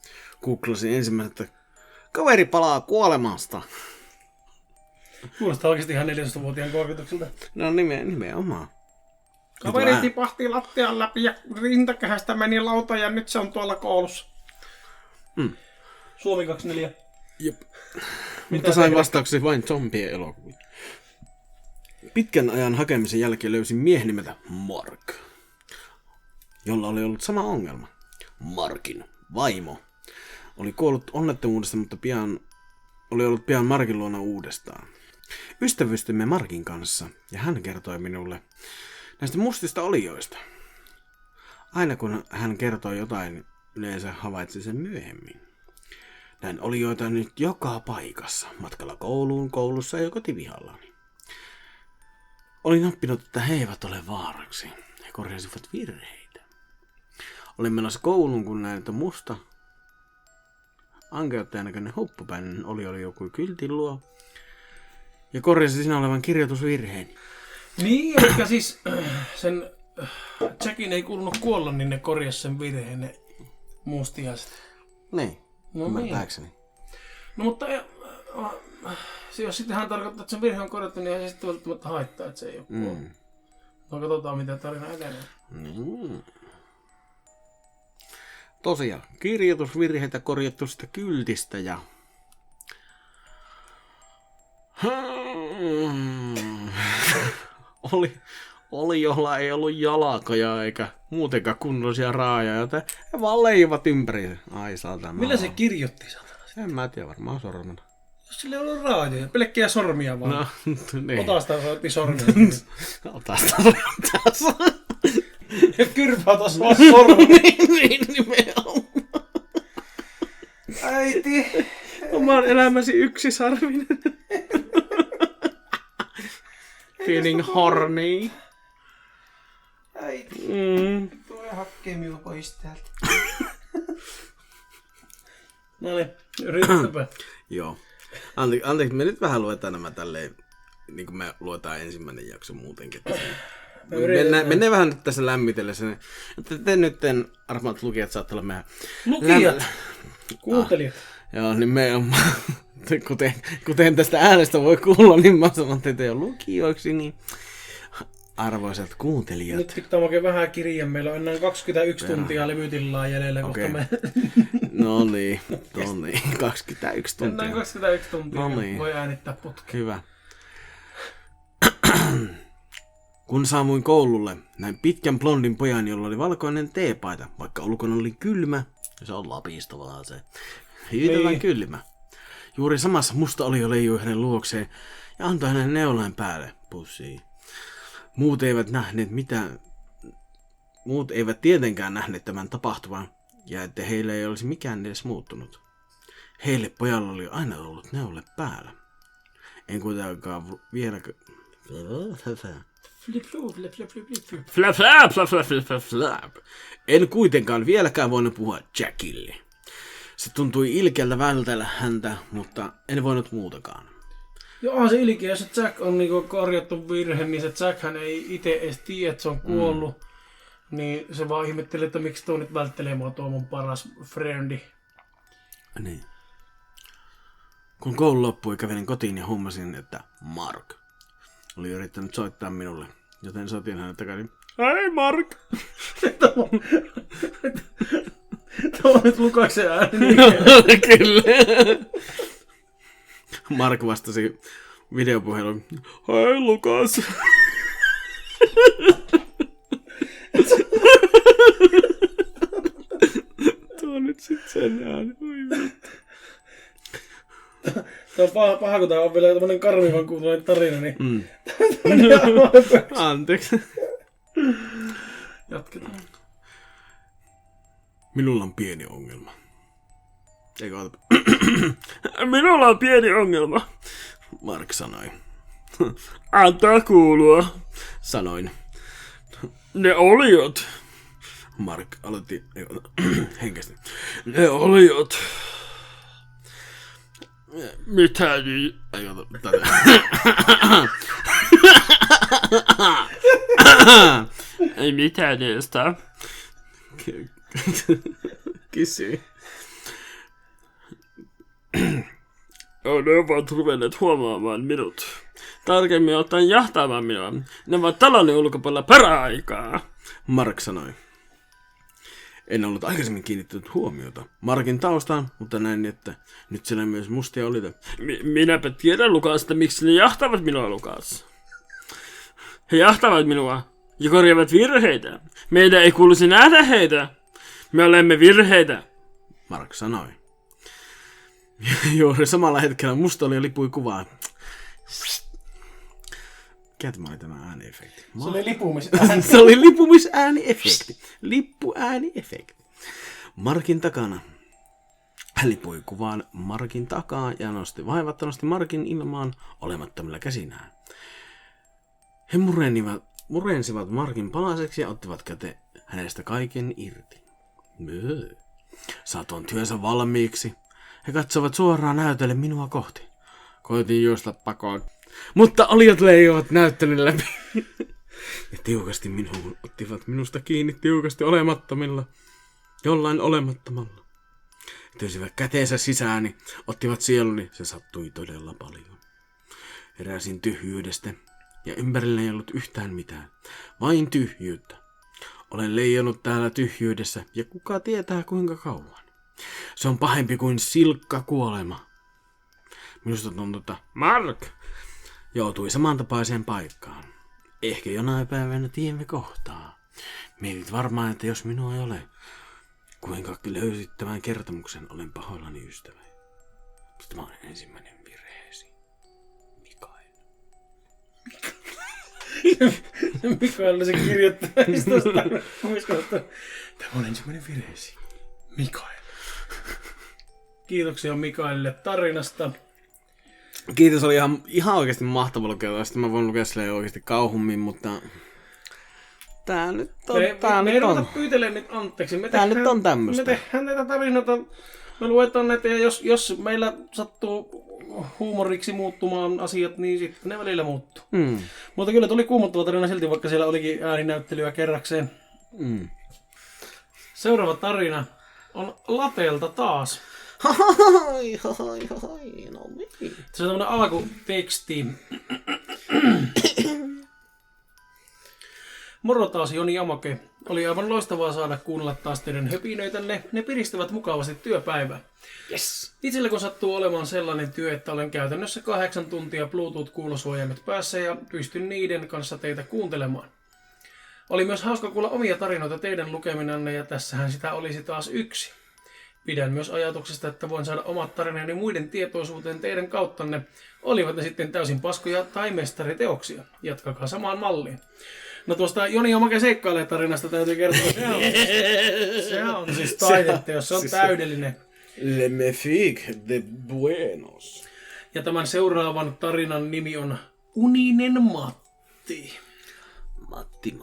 Googlasin ensimmäinen, että kaveri palaa kuolemasta. Kuulostaa oikeesti ihan 14-vuotiaan korvitukselta. No nimenomaan. Kaveri tipahti lattian läpi ja rintakehästä meni lauta ja nyt se on tuolla koulussa. Suomi 24. Jep. Mutta sain vastauksia vain zombien elokuvia. Pitkän ajan hakemisen jälkeen löysin miehen nimeltä Mark, jolla oli ollut sama ongelma. Markin vaimo oli kuollut onnettomuudesta, mutta oli ollut pian Markin luona uudestaan. Ystävystymme Markin kanssa ja hän kertoi minulle näistä mustista olioista. Aina kun hän kertoi jotain, yleensä havaitsin sen myöhemmin. Näin olioita nyt joka paikassa, matkalla kouluun, koulussa ja kotivihallani. Olin oppinut, että he eivät ole vaaraksi. He korjasivat virheitä. Olin menossa kouluun, kun näin, että musta ankeuttajan näköinen huppupäinen oli joku kyltin luo. Ja korjasi siinä olevan kirjoitusvirheen. Niin, eli siis sen Jackin ei kuulunut kuolla, niin ne korjasi sen virheen, ne mustiaiset. Niin, no ymmärtääkseni. No mutta jos sitten hän tarkoittaa, että sen virhe on korjattu, niin ei se sitten välttämättä haittaa, että se ei ole kuollut. No katsotaan, mitä tarina etenee. Tosiaan, kirjoitusvirheitä korjattu sitä kyltistä ja... Oli, jolla ei ollut jalkoja eikä muutenkaan kunnollisia raajoja, joten he vaan leivat ympäri. Ai saatana. Millä se kirjoitti satana? En mä tiedä, varmaan sormena. Jos sillä ei ollut raajoja, pelkkiä sormia vaan. No, niin. Otasta otti sormia. Otasta. Ja kyrpää tuossa vaan sormia. Niin nimenomaan. Äiti. Oman elämäsi yksisarvinen. Feeling horny. Äiti. Tule hakkee minua pois täältä. Noniin, yritäpä. Joo. Anteeksi, me nyt vähän luetaan nämä tälleen, niin kuin me luetaan ensimmäinen jakso muutenkin. Mennään vähän nyt tässä lämmitellessä. Te nyt, arvaat lukijat, saatte olla meidän... Lukijat? Kuuntelijat? Joo, niin me on... Kuten tästä äänestä voi kuulla, niin mä sanon teitä jo lukijoiksi, niin... Arvoisat kuuntelijat. Nyt pitää oikein vähän kirjaa. Meillä on enää 21 tuntia levytilaa jäljellä, okay. Kohta me... No niin, 21 tuntia. Enää 21 tuntia, Noniin. Voi äänittää putkeen. Hyvä. Kun saavuin koululle, näin pitkän blondin pojan, jolla oli valkoinen teepaita, vaikka ulkona oli kylmä. Se on Lapista vaan se. Hyytävän kylmä. Juuri samassa musta olio leijui hänen luokseen ja antoi hänen neulain päälle pussiin. Muut eivät tietenkään nähneet tämän tapahtuvan, ja että heillä ei olisi mikään edes muuttunut. Heille pojalla oli aina ollut neule päällä. En kuitenkaan vieläkö... En kuitenkaan vieläkään voinut puhua Jackille. Se tuntui ilkeältä vältellä häntä, mutta en voinut muutakaan. Joo, se ilkeä, jos se Jack on niinku korjattu virhe, niin se Jackhän ei itse edes tiedä, että se on kuollut. Niin se vaan ihmettelee, että miksi tuo nyt välttelee mua, tuo mun paras friendi. Niin. Kun koulu loppui, kävelin kotiin ja huomasin, että Mark oli yrittänyt soittaa minulle, joten soitin hänet takaisin. Hei Mark! Tuo on nyt Lukaksen ääni. Kyllä. Mark vastasi videopuheluun. Hei Lukas! Tuo on nyt sit sen ääni. Tämä on paha, kun tämä on vielä tämmönen karmivan kuuntulainen tarina, niin... Anteeksi. Jatketaan. Minulla on pieni ongelma. Eikö ota? Minulla on pieni ongelma. Mark sanoi. Antaa kuulua. Sanoin. Ne oliot. Mark aloitti henkästi. Ne oliot. Mitä niin? Ei ota tätä. Ei mitään niistä. Kysyi. Ne ovat ruvenneet huomaamaan minut. Tarkemmin ottaen jahtaamaan minua. Ne ovat taloni ulkopuolella peräaikaa. Mark sanoi. En ollut aikaisemmin kiinnittänyt huomiota Markin taustaan, mutta näin, että nyt siellä myös mustia olita. Minäpä tiedän Lukasta, miksi ne jahtavat minua, Lukas. He jahtavat minua ja korjaavat virheitä. Meidän ei kuuluisi nähdä heitä. Me olemme virheitä. Mark sanoi. Juuri samalla hetkellä musta oli lipui kuvaa. Mikä tämä oli tämä ääniefekti? Se oli lipumisääni. Se oli lipumisääniefekti. Lippuääniefekti. Markin takana. Hän lipui kuvaan Markin takaa ja nosti vaivattomasti Markin ilmaan olemattomilla käsinään. He murensivat Markin palaseksi ja ottivat käteen hänestä kaiken irti. Saa tuon työnsä valmiiksi. He katsovat suoraan näytölle minua kohti. Koitin juosta pakoon. Mutta oliot leijuvat näyttelyn läpi. Ja tiukasti minuun ottivat minusta kiinni tiukasti olemattomilla. Jollain olemattomalla. Työsivät käteensä sisääni, ottivat sieluni. Se sattui todella paljon. Heräsin tyhjyydestä. Ja ympärillä ei ollut yhtään mitään. Vain tyhjyyttä. Olen leijonut täällä tyhjyydessä. Ja kuka tietää kuinka kauan. Se on pahempi kuin silkka kuolema. Minusta tuntuu, että Mark joutui samantapaiseen paikkaan. Ehkä jonain päivänä tiemme kohtaa. Mietit varmaan, että jos minua ei ole, kuinka löysit tämän kertomuksen, olen pahoillani ystävä. Tämä on ensimmäinen virheesi. Mikael. Mikael se kirjoittaa tuosta. Tämä on ensimmäinen virheesi. Mikael. Kiitoksia Mikaelille tarinasta. Kiitos, oli ihan oikeasti mahtava lukea. Sitten mä voin lukea silleen oikeasti kauhummin, mutta... Tää nyt on... Me ei ruveta pyytelemään nyt anteeksi. Tää nyt on tämmöstä. Me tehdään näitä tarinoita. Me luetaan näitä ja jos meillä sattuu huumoriksi muuttumaan asiat, niin sitten ne välillä muuttuu. Mutta kyllä tuli kuumottava tarina silti, vaikka siellä olikin ääninäyttelyä kerrakseen. Seuraava tarina on Latelta taas. No niin. Se on tämmönen alkuteksti. Moro taas Joni ja Make. Oli aivan loistavaa saada kuunnella taas teidän höpinöitänne. Ne piristävät mukavasti työpäivää. Yes. Itsellä kun sattuu olemaan sellainen työ, että olen käytännössä 8 tuntia Bluetooth-kuulosuojaimet päässä ja pystyn niiden kanssa teitä kuuntelemaan. Oli myös hauska kuulla omia tarinoita teidän lukeminanne ja tässähän sitä olisi taas yksi. Pidän myös ajatuksesta, että voin saada omat tarinani muiden tietoisuuteen teidän kauttanne, olivat ne sitten täysin paskoja tai mestariteoksia. Jatkakaa samaan malliin. No tuosta Joni ja Make seikkailee tarinasta täytyy kertoa. Sehän on siis taidetta, jos se on täydellinen. Le Mefique de Buenos. Ja tämän seuraavan tarinan nimi on Uninen Matti. Matti.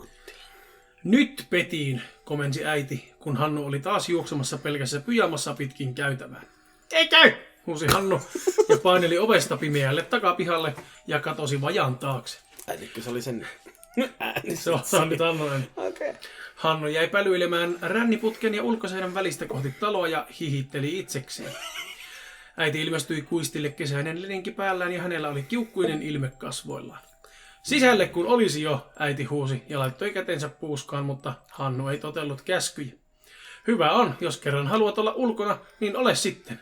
Nyt petiin, komensi äiti, kun Hannu oli taas juoksemassa pelkässä pyjamassa pitkin käytävää. Ei käy, huusi Hannu ja paineli ovesta pimeälle takapihalle ja katosi vajan taakse. Äitikö se oli sen ääni? Se on nyt Hannunen. Okei. Hannu jäi pälyilemään ränniputken ja ulkoseinän välistä kohti taloa ja hihitteli itsekseen. Äiti ilmestyi kuistille kesäinen leninki päällään ja hänellä oli kiukkuinen ilme kasvoillaan. Sisälle kun olisi jo, äiti huusi ja laittoi kätensä puuskaan, mutta Hannu ei totellut käskyjä. Hyvä on, jos kerran haluat olla ulkona, niin ole sitten.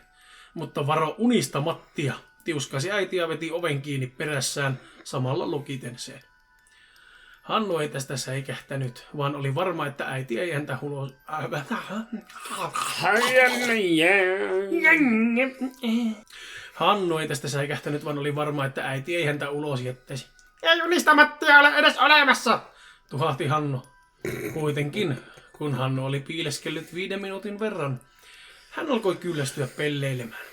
Mutta varo unista Mattia, tiuskasi äiti ja veti oven kiinni perässään samalla lukiten sen. Hannu ei tästä säikähtänyt, vaan oli varma, että äiti ei häntä ulos... Hannu ei tästä säikähtänyt, vaan oli varma, että äiti ei häntä ulos jättäisi. Ei unista Mattia ole edes olemassa, tuhahti Hannu. Kuitenkin, kun Hannu oli piileskellyt 5 minuutin verran, hän alkoi kyllästyä pelleilemään.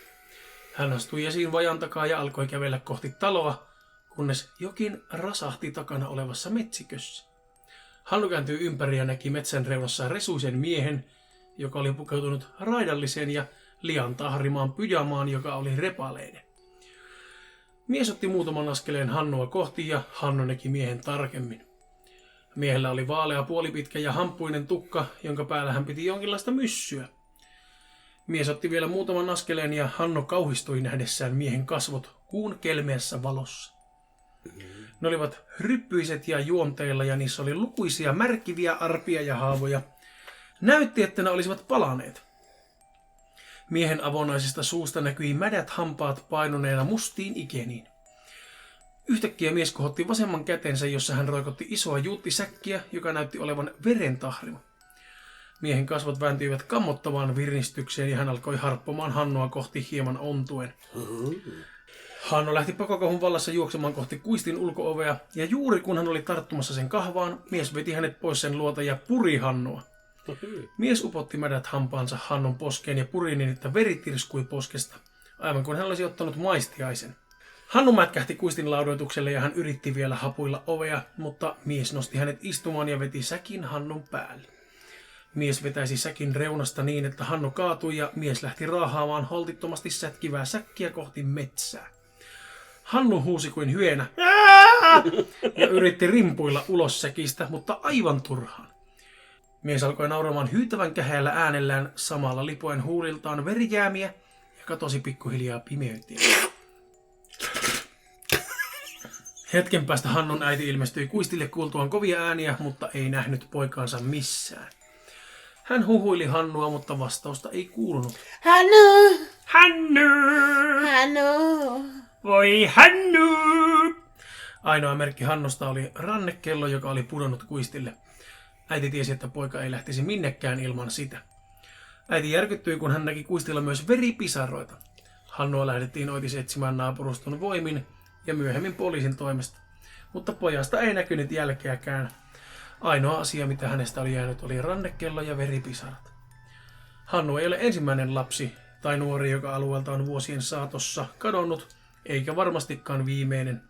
Hän astui esiin vajan takaa ja alkoi kävellä kohti taloa, kunnes jokin rasahti takana olevassa metsikössä. Hannu kääntyi ympäri ja näki metsän reunassa resuisen miehen, joka oli pukeutunut raidalliseen ja liian tahrimaan pyjamaan, joka oli repaleinen. Mies otti muutaman askeleen Hannua kohti ja Hannu näki miehen tarkemmin. Miehellä oli vaalea puolipitkä ja hamppuinen tukka, jonka päällä hän piti jonkinlaista myssyä. Mies otti vielä muutaman askeleen ja Hannu kauhistui nähdessään miehen kasvot kuun kelmeässä valossa. Ne olivat ryppyiset ja juonteilla ja niissä oli lukuisia märkiviä arpia ja haavoja. Näytti, että ne olisivat palaneet. Miehen avonaisesta suusta näkyi mädät hampaat painuneena mustiin ikeniin. Yhtäkkiä mies kohotti vasemman kätensä, jossa hän roikotti isoa juuttisäkkiä, joka näytti olevan verentahrima. Miehen kasvot vääntyivät kammottavaan virnistykseen ja hän alkoi harppomaan Hannua kohti hieman ontuen. Hannu lähti pakokohun vallassa juoksemaan kohti kuistin ulko-ovea ja juuri kun hän oli tarttumassa sen kahvaan, mies veti hänet pois sen luota ja puri Hannua. Mies upotti mädät hampaansa Hannun poskeen ja puri niin, että veri tirskui poskesta, aivan kuin hän olisi ottanut maistiaisen. Hannu mätkähti kuistin laudoitukselle ja hän yritti vielä hapuilla ovea, mutta mies nosti hänet istumaan ja veti säkin Hannun päälle. Mies vetäisi säkin reunasta niin, että Hannu kaatui ja mies lähti raahaamaan holtittomasti sätkivää säkkiä kohti metsää. Hannu huusi kuin hyeenä ja yritti rimpuilla ulos säkistä, mutta aivan turhaan. Mies alkoi nauramaan hyytävän käheällä äänellään samalla lipoen huuliltaan verijäämiä ja katosi pikkuhiljaa pimeyteen. Hetken päästä Hannun äiti ilmestyi kuistille kuultuaan kovia ääniä, mutta ei nähnyt poikaansa missään. Hän huhuili Hannua, mutta vastausta ei kuulunut. Hannu! Hannu! Hannu! Voi Hannu! Ainoa merkki Hannusta oli rannekello, joka oli pudonnut kuistille. Äiti tiesi, että poika ei lähtisi minnekään ilman sitä. Äiti järkyttyi, kun hän näki kuistilla myös veripisaroita. Hannua lähdettiin oitis etsimään naapuruston voimin ja myöhemmin poliisin toimesta. Mutta pojasta ei näkynyt jälkeäkään. Ainoa asia, mitä hänestä oli jäänyt, oli rannekello ja veripisarat. Hannu ei ole ensimmäinen lapsi tai nuori, joka alueelta on vuosien saatossa kadonnut, eikä varmastikaan viimeinen.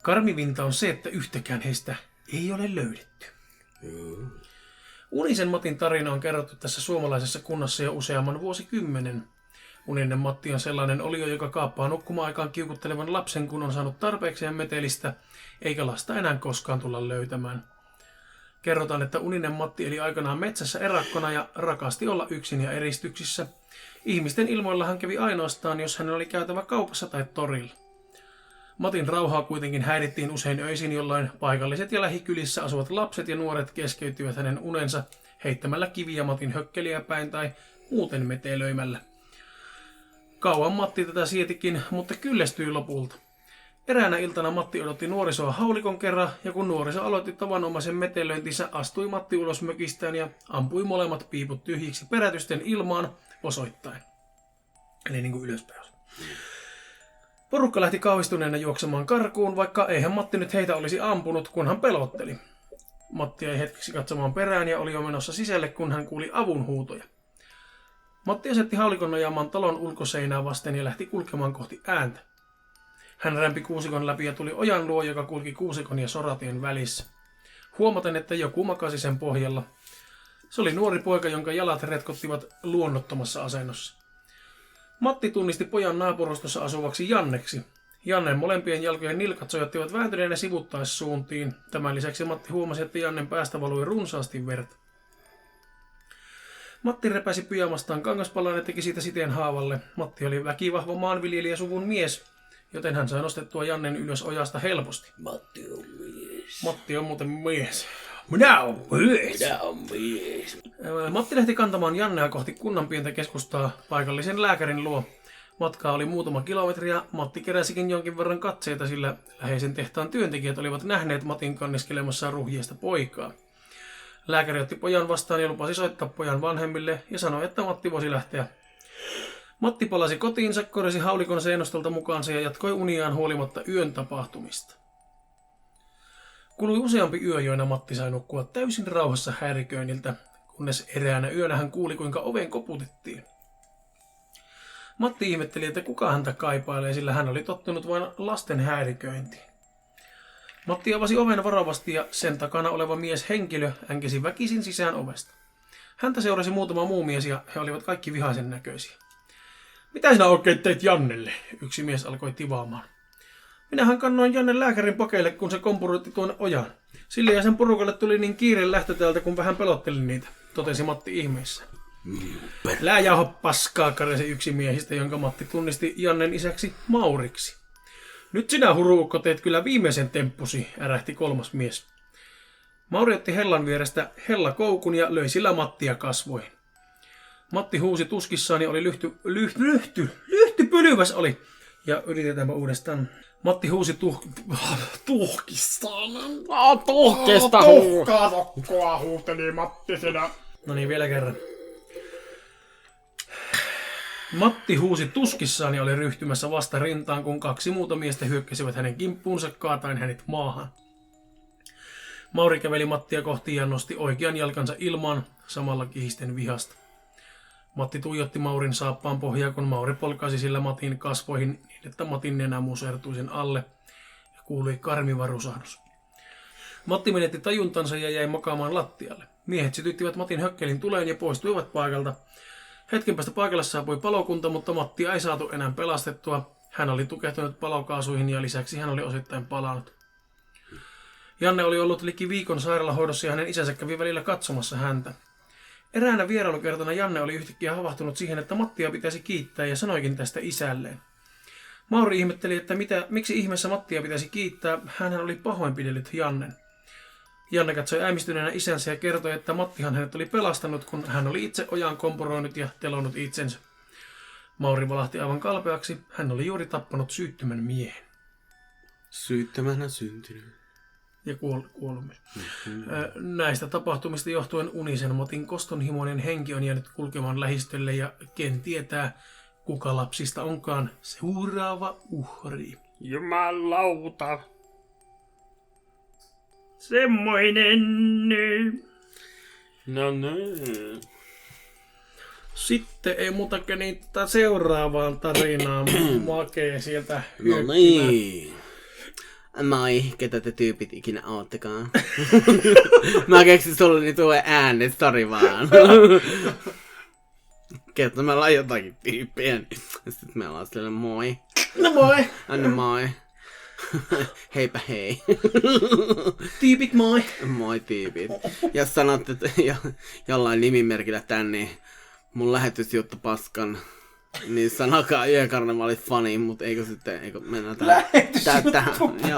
Karmivinta on se, että yhtäkään heistä ei ole löydetty. Unisen Matin tarina on kerrottu tässä suomalaisessa kunnassa jo useamman vuosikymmenen. Uninen Matti on sellainen olio, joka kaappaa nukkuma-aikaan kiukuttelevan lapsen, kun on saanut tarpeekseen metelistä, eikä lasta enää koskaan tulla löytämään. Kerrotaan, että Uninen Matti eli aikanaan metsässä erakkona ja rakasti olla yksin ja eristyksissä. Ihmisten ilmoilla hän kävi ainoastaan, jos hän oli käytävä kaupassa tai torilla. Matin rauhaa kuitenkin häirittiin usein öisin, jolloin paikalliset ja lähikylissä asuvat lapset ja nuoret keskeytyivät hänen unensa heittämällä kiviä Matin hökkeliä päin tai muuten metelöimällä. Kauan Matti tätä sietikin, mutta kyllästyi lopulta. Eräänä iltana Matti odotti nuorisoa haulikon kerran, ja kun nuoriso aloitti tavanomaisen metelöintinsä, astui Matti ulos mökistään ja ampui molemmat piiput tyhjiksi perätysten ilmaan osoittain. Eli niin kuin ylöspäin. Porukka lähti kauhistuneena juoksemaan karkuun, vaikka eihän Matti nyt heitä olisi ampunut, kun hän pelotteli. Matti jäi hetkeksi katsomaan perään ja oli jo menossa sisälle, kun hän kuuli avunhuutoja. Matti asetti haulikon nojaamaan talon ulkoseinää vasten ja lähti kulkemaan kohti ääntä. Hän rämpi kuusikon läpi ja tuli ojan luo, joka kulki kuusikon ja soratien välissä. Huomaten, että joku makasi sen pohjalla. Se oli nuori poika, jonka jalat retkottivat luonnottomassa asennossa. Matti tunnisti pojan naapurustossa asuvaksi Janneksi. Jannen molempien jalkojen nilkat sojattivat vääntyneenä sivuttaissuuntiin. Tämän lisäksi Matti huomasi, että Jannen päästä valui runsaasti verta. Matti repäsi pyjamastaan kangaspalan ja teki siitä siteen haavalle. Matti oli väkivahva maanviljelijäsuvun mies, joten hän sai nostettua Jannen ylös ojasta helposti. Matti on mies. Matti on muuten mies. Minä on mies. Matti lähti kantamaan Jannea kohti kunnan pientä keskustaa paikallisen lääkärin luo. Matkaa oli muutama kilometri ja Matti keräsikin jonkin verran katseita, sillä läheisen tehtaan työntekijät olivat nähneet Matin kanniskelemassa ruhjeista poikaa. Lääkäri otti pojan vastaan ja lupasi soittaa pojan vanhemmille ja sanoi, että Matti voisi lähteä. Matti palasi kotiinsa, korjasi haulikon seinastolta mukaansa ja jatkoi uniaan huolimatta yön tapahtumista. Kului useampi yö, joina Matti sai nukkua täysin rauhassa häiriköinniltä, kunnes eräänä yönä hän kuuli, kuinka oven koputettiin. Matti ihmetteli, että kuka häntä kaipailee, sillä hän oli tottunut vain lasten häiriköintiin. Matti avasi oven varovasti ja sen takana oleva mies henkilö änkesi väkisin sisään ovesta. Häntä seurasi muutama muu mies ja he olivat kaikki vihaisen näköisiä. Mitä sinä oikein teit Jannelle? Yksi mies alkoi tivaamaan. Minähän kannoin Jannen lääkärin pakeille, kun se kompuroitti tuonne ojaan. Sille ja sen porukalle tuli niin kiire lähtö täältä, kun vähän pelotteli niitä, totesi Matti ihmeessä. Lää jauho paskaa, karesi yksi miehistä, jonka Matti tunnisti Jannen isäksi Mauriksi. Nyt sinä, huruukko, teet kyllä viimeisen temppusi, ärähti kolmas mies. Mauri otti hellan vierestä hellakoukun ja löi sillä Mattia kasvoihin. Matti huusi tuskissaan ja oli lyhtypylyväs oli. Ja yritetäänpä uudestaan. Matti huusi tuhkissaan. Tuhkkaa huuteli Matti sinä. No niin, vielä kerran. Matti huusi tuskissaan ja oli ryhtymässä vasta rintaan, kun kaksi muuta miestä hyökkäsivät hänen kimppuunsa kaataen hänet maahan. Mauri käveli Mattia kohti ja nosti oikean jalkansa ilmaan, samalla kihisten vihasta. Matti tuijotti Maurin saappaan pohjaa, kun Mauri polkaisi sillä Matin kasvoihin niin, että Matin nenä musertui sen alle ja kuului karmiva rusahdus. Matti menetti tajuntansa ja jäi makaamaan lattialle. Miehet sytyttivät Matin hökkelin tuleen ja poistuivat paikalta. Hetken päästä paikalle saapui palokunta, mutta Mattia ei saatu enää pelastettua. Hän oli tukehtunut palokaasuihin ja lisäksi hän oli osittain palanut. Janne oli ollut liki viikon sairaalahoidossa ja hänen isänsä kävi välillä katsomassa häntä. Eräänä vierailukertana Janne oli yhtäkkiä havahtunut siihen, että Mattia pitäisi kiittää ja sanoikin tästä isälleen. Mauri ihmetteli, että miksi ihmeessä Mattia pitäisi kiittää, hänhän oli pahoinpidellyt Jannen. Janne katsoi äimistyneenä isänsä ja kertoi, että Mattihan hänet oli pelastanut, kun hän oli itse ojaan kompuroinut ja telonnut itsensä. Mauri valahti aivan kalpeaksi, hän oli juuri tappanut syyttömän miehen. Syyttömänä syntynyt. Ja kuollut myös. Näistä tapahtumista johtuen unisen Matin kostonhimoinen henki on jäänyt kulkemaan lähistölle ja ken tietää, kuka lapsista onkaan seuraava uhri. Jumalauta. Semmoinen. No niin. Sitten ei muuta kuin niitä seuraavaan tarinaan makee sieltä No niin. Moi, ketä te tyypit ikinä oottekaan? Mä keksin sulle niin tuo äänet, sori vaan. Kerta me ollaan jotakin tyyppiä, niin sitten me ollaan sille moi. No moi! Anna moi. Heipä hei. Tyypit moi! Moi tyypit. Jos sanot, että jollain nimimerkillä tän, niin mun lähetysjuttu paskan. Niin sanokaa yökarnevaalit fani, mutta eikö mennään tähän. Lähetysjuttu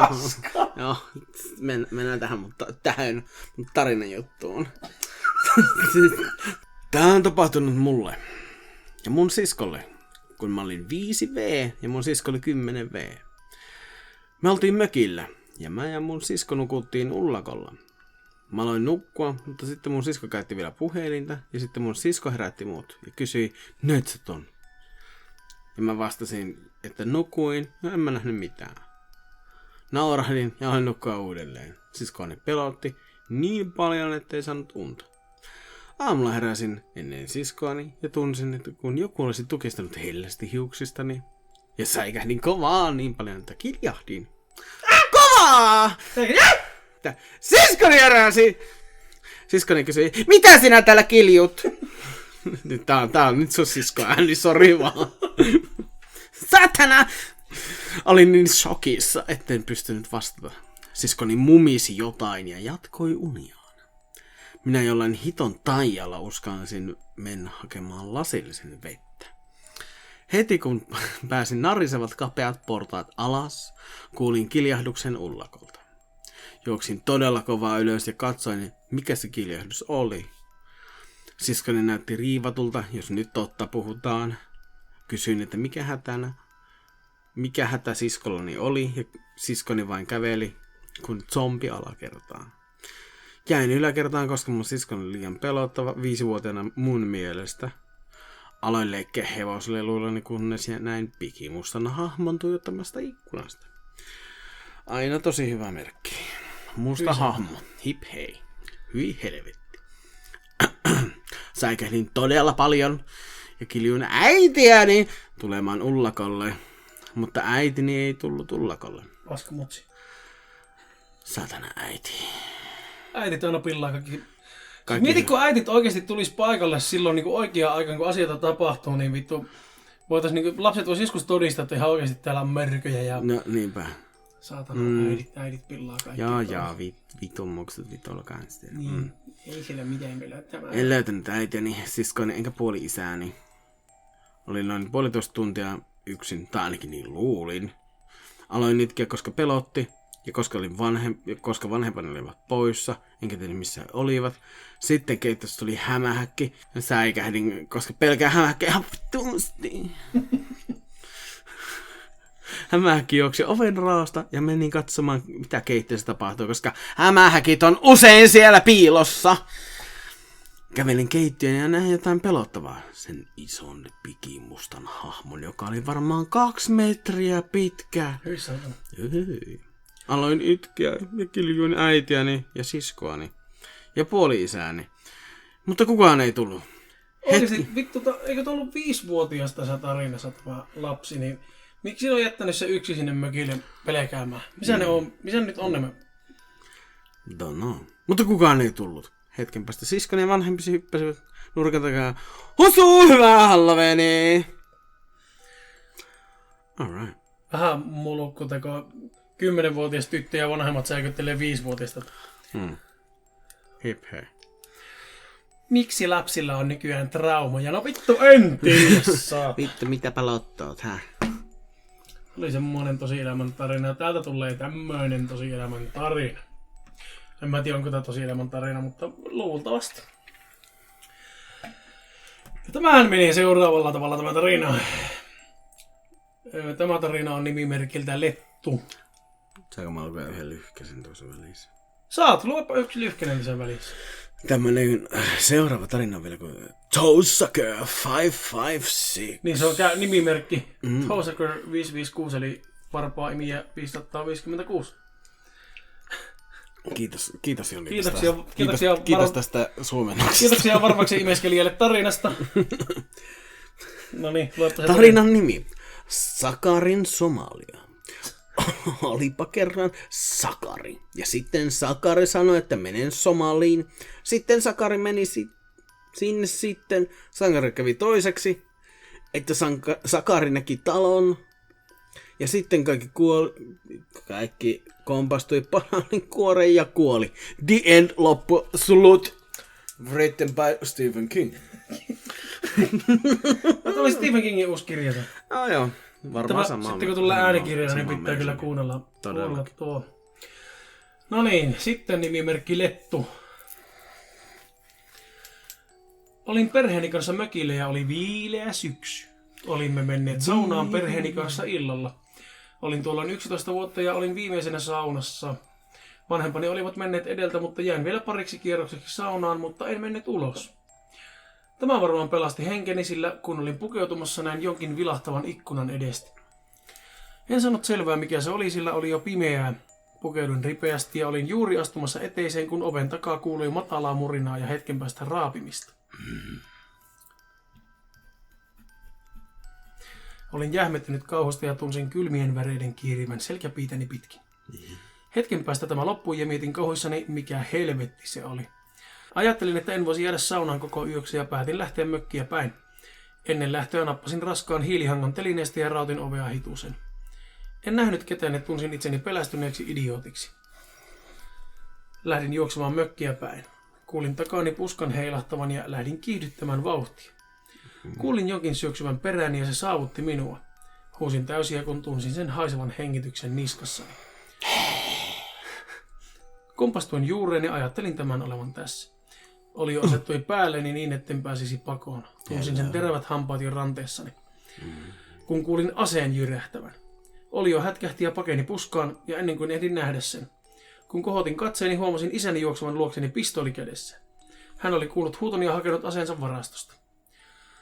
paskan! Joo, mennään tähän, mutta tähän tarinan juttuun. Tää on tapahtunut mulle ja mun siskolle, kun mä olin 5V ja mun sisko oli 10V. Me oltiin mökillä ja mä ja mun sisko nukuttiin ullakolla. Mä aloin nukkua, mutta sitten mun sisko käytti vielä puhelinta ja sitten mun sisko herätti mut ja kysyi, näit sä ton? Ja mä vastasin, että nukuin ja en mä nähnyt mitään. Naurahdin ja aloin nukkua uudelleen. Siskoani pelotti niin paljon, ettei saanut unta. Aamulla heräsin ennen siskoani ja tunsin, että kun joku olisi tukistanut hellästi hiuksistani ja säikähdin kovaa niin paljon, että kiljahdin. Kovaa! Siskoni heräsi! Siskoni kysyi, mitä sinä täällä kiljut? Tää on nyt sun sisko ääni, sori vaan. Satana! Olin niin shokissa, etten pystynyt vastata. Siskoni mumisi jotain ja jatkoi uniaan. Minä jollain hiton taijalla uskalsin mennä hakemaan lasillisen vettä. Heti kun pääsin narisevat kapeat portaat alas, kuulin kiljahduksen ullakolta. Juoksin todella kovaa ylös ja katsoin, mikä se kiljahdus oli. Siskoni näytti riivatulta, jos nyt totta puhutaan. Kysyin, että mikä hätä siskollani oli, ja siskoni vain käveli kuin zombi alakertaan. Jäin yläkertaan, koska mun siskoni oli liian pelottava 5-vuotiaana mun mielestä. Aloin leikkiä hevosleluillani, kunnes näin pikimustana hahmon tuijottamasta ikkunasta. Aina tosi hyvä merkki. Musta hahmo. Hip hei. Hyi helvetti. Säikähdin todella paljon ja kiljuin äitiäni tulemaan ullakolle. Mutta äitini ei tullut ullakolle. Paskamutsi. Satana äiti. Äitit aina pillaa kaikki. Mieti, kun äitit oikeasti tulisi paikalle silloin niin oikeaan aikaan, kun asioita tapahtuu, niin vittu, lapset vois joskus todistaa, että ihan oikeasti täällä on mörköjä ja... No niinpä. Saatana, äidit pillaa kaikki. Jaa, vitun muksut vitulla kanssa. Niin, ei siellä mitään kyllä tämä. En löytänyt äitiäni, siskoini enkä puoli-isääni. Olin noin 1,5 tuntia yksin, tai ainakin niin luulin. Aloin itkeä, koska pelotti. Ja koska vanhempani olivat poissa, enkä tiedä missä he olivat. Sitten keittossa tuli hämähäkki. Ja säikähdin, koska pelkää hämähäkkiä ihan vittuusti. Hämähäkki juoksi oven raosta ja menin katsomaan, mitä keittiössä tapahtuu, koska hämähäkit on usein siellä piilossa. Kävelin keittiöön ja näin jotain pelottavaa. Sen ison pikimustan hahmon, joka oli varmaan 2 metriä pitkä. Hyi. Aloin itkeä ja kiljuin äitiäni ja siskoani ja puoli-isääni. Mutta kukaan ei tullut. Oikeesti, vittu, eikö tuo ollut 5-vuotias tässä tarinassa tämä lapsi, niin miksi ne on jättänyt se yksi sinne mökille pelkäämään? Missä ne nyt on ne? Don't know. Mutta kukaan ei tullut. Hetken päästä siskoni ja vanhempisi hyppäsivät nurkan takaa. Husuu, hyvää Halloweenia! Alright. Vähän mulukku teko 10-vuotias tyttö ja vanhemmat säikyttelee 5-vuotiaista. Hip hei. Miksi lapsilla on nykyään traumaja? No vittu, en tiedä. Vittu, mitä pelottoot, hä? Oli semmoinen tosielämän tarina. Täältä tulee tämmöinen tosielämän tarina. En mä tiedä, onko tämä tosielämän tarina, mutta luultavasti. Ja tämähän meni seuraavalla tavalla tämä tarina. Tämä tarina on nimimerkiltä Lettu. Saanko mä lukea yhden lyhkäisen tuossa välissä? Saat, luopa yksi lyhkäinen tässä välissä. Tämmönen seuraava tarina on vielä kuin Toesucker 556. Niin se on nimimerkki. Toesucker 556 eli varpaa imiä 556. Kiitos Joni. Kiitos tästä suomennoksesta. Kiitoksia varmaksi imeskelijälle tarinasta. Noniin, luotta se Tarinan nimi. Sakarin Somalia. Olipa kerran Sakari. Ja sitten Sakari sanoi, että menen Somaliin. Sitten Sakari meni sinne sitten. Sakari kävi toiseksi. Että Sakari näki talon. Ja sitten kaikki kompastui bananin kuoreen ja kuoli. The end, loppu, slut. Written by Stephen King. Tämä oli Stephen Kingin uusi kirja. Joo. Varmaan sama. Sitten kun tulee äänikirja, niin pitää kyllä kuunnella tuo. No niin, sitten nimimerkki Lettu. Olin perheeni kanssa mökille ja oli viileä syksy. Olimme menneet saunaan perheeni kanssa illalla. Olin tuolloin 11 vuotta ja olin viimeisenä saunassa. Vanhempani olivat menneet edeltä, mutta jäin vielä pariksi kierrokseksi saunaan, mutta en mennyt ulos. Tämä varmaan pelasti henkeni, sillä kun olin pukeutumassa näin jonkin vilahtavan ikkunan edestä. En sanonut selvää mikä se oli, sillä oli jo pimeää. Pukeudun ripeästi ja olin juuri astumassa eteiseen, kun oven takaa kuului matalaa murinaa ja hetken päästä raapimista. Olin jähmettynyt kauhusta ja tunsin kylmien väreiden kiirivän selkäpiitäni pitkin. Hetken päästä tämä loppui ja mietin kauhuissani, mikä helvetti se oli. Ajattelin, että en voisi jäädä saunaan koko yöksi ja päätin lähteä mökkiä päin. Ennen lähtöä nappasin raskaan hiilihangon telineestä ja rautin ovea hitusen. En nähnyt ketään ja tunsin itseni pelästyneeksi idiootiksi. Lähdin juoksemaan mökkiä päin. Kuulin takaani puskan heilahtavan ja lähdin kiihdyttämään vauhtia. Kuulin jonkin syöksyvän perääni ja se saavutti minua. Huusin täysiä, kun tunsin sen haisevan hengityksen niskassani. Kompastuin juureen ja ajattelin tämän olevan tässä. Olio asettui päälleni niin, etten pääsisi pakoon. Tunsin sen terävät hampaat jo ranteessani. Kun kuulin aseen jyrähtävän. Olio hätkähti ja pakeni puskaan, ja ennen kuin ehdin nähdä sen. Kun kohotin katseeni, huomasin isäni juoksevan luokseni pistooli kädessä. Hän oli kuullut huutoni ja hakenut aseensa varastosta.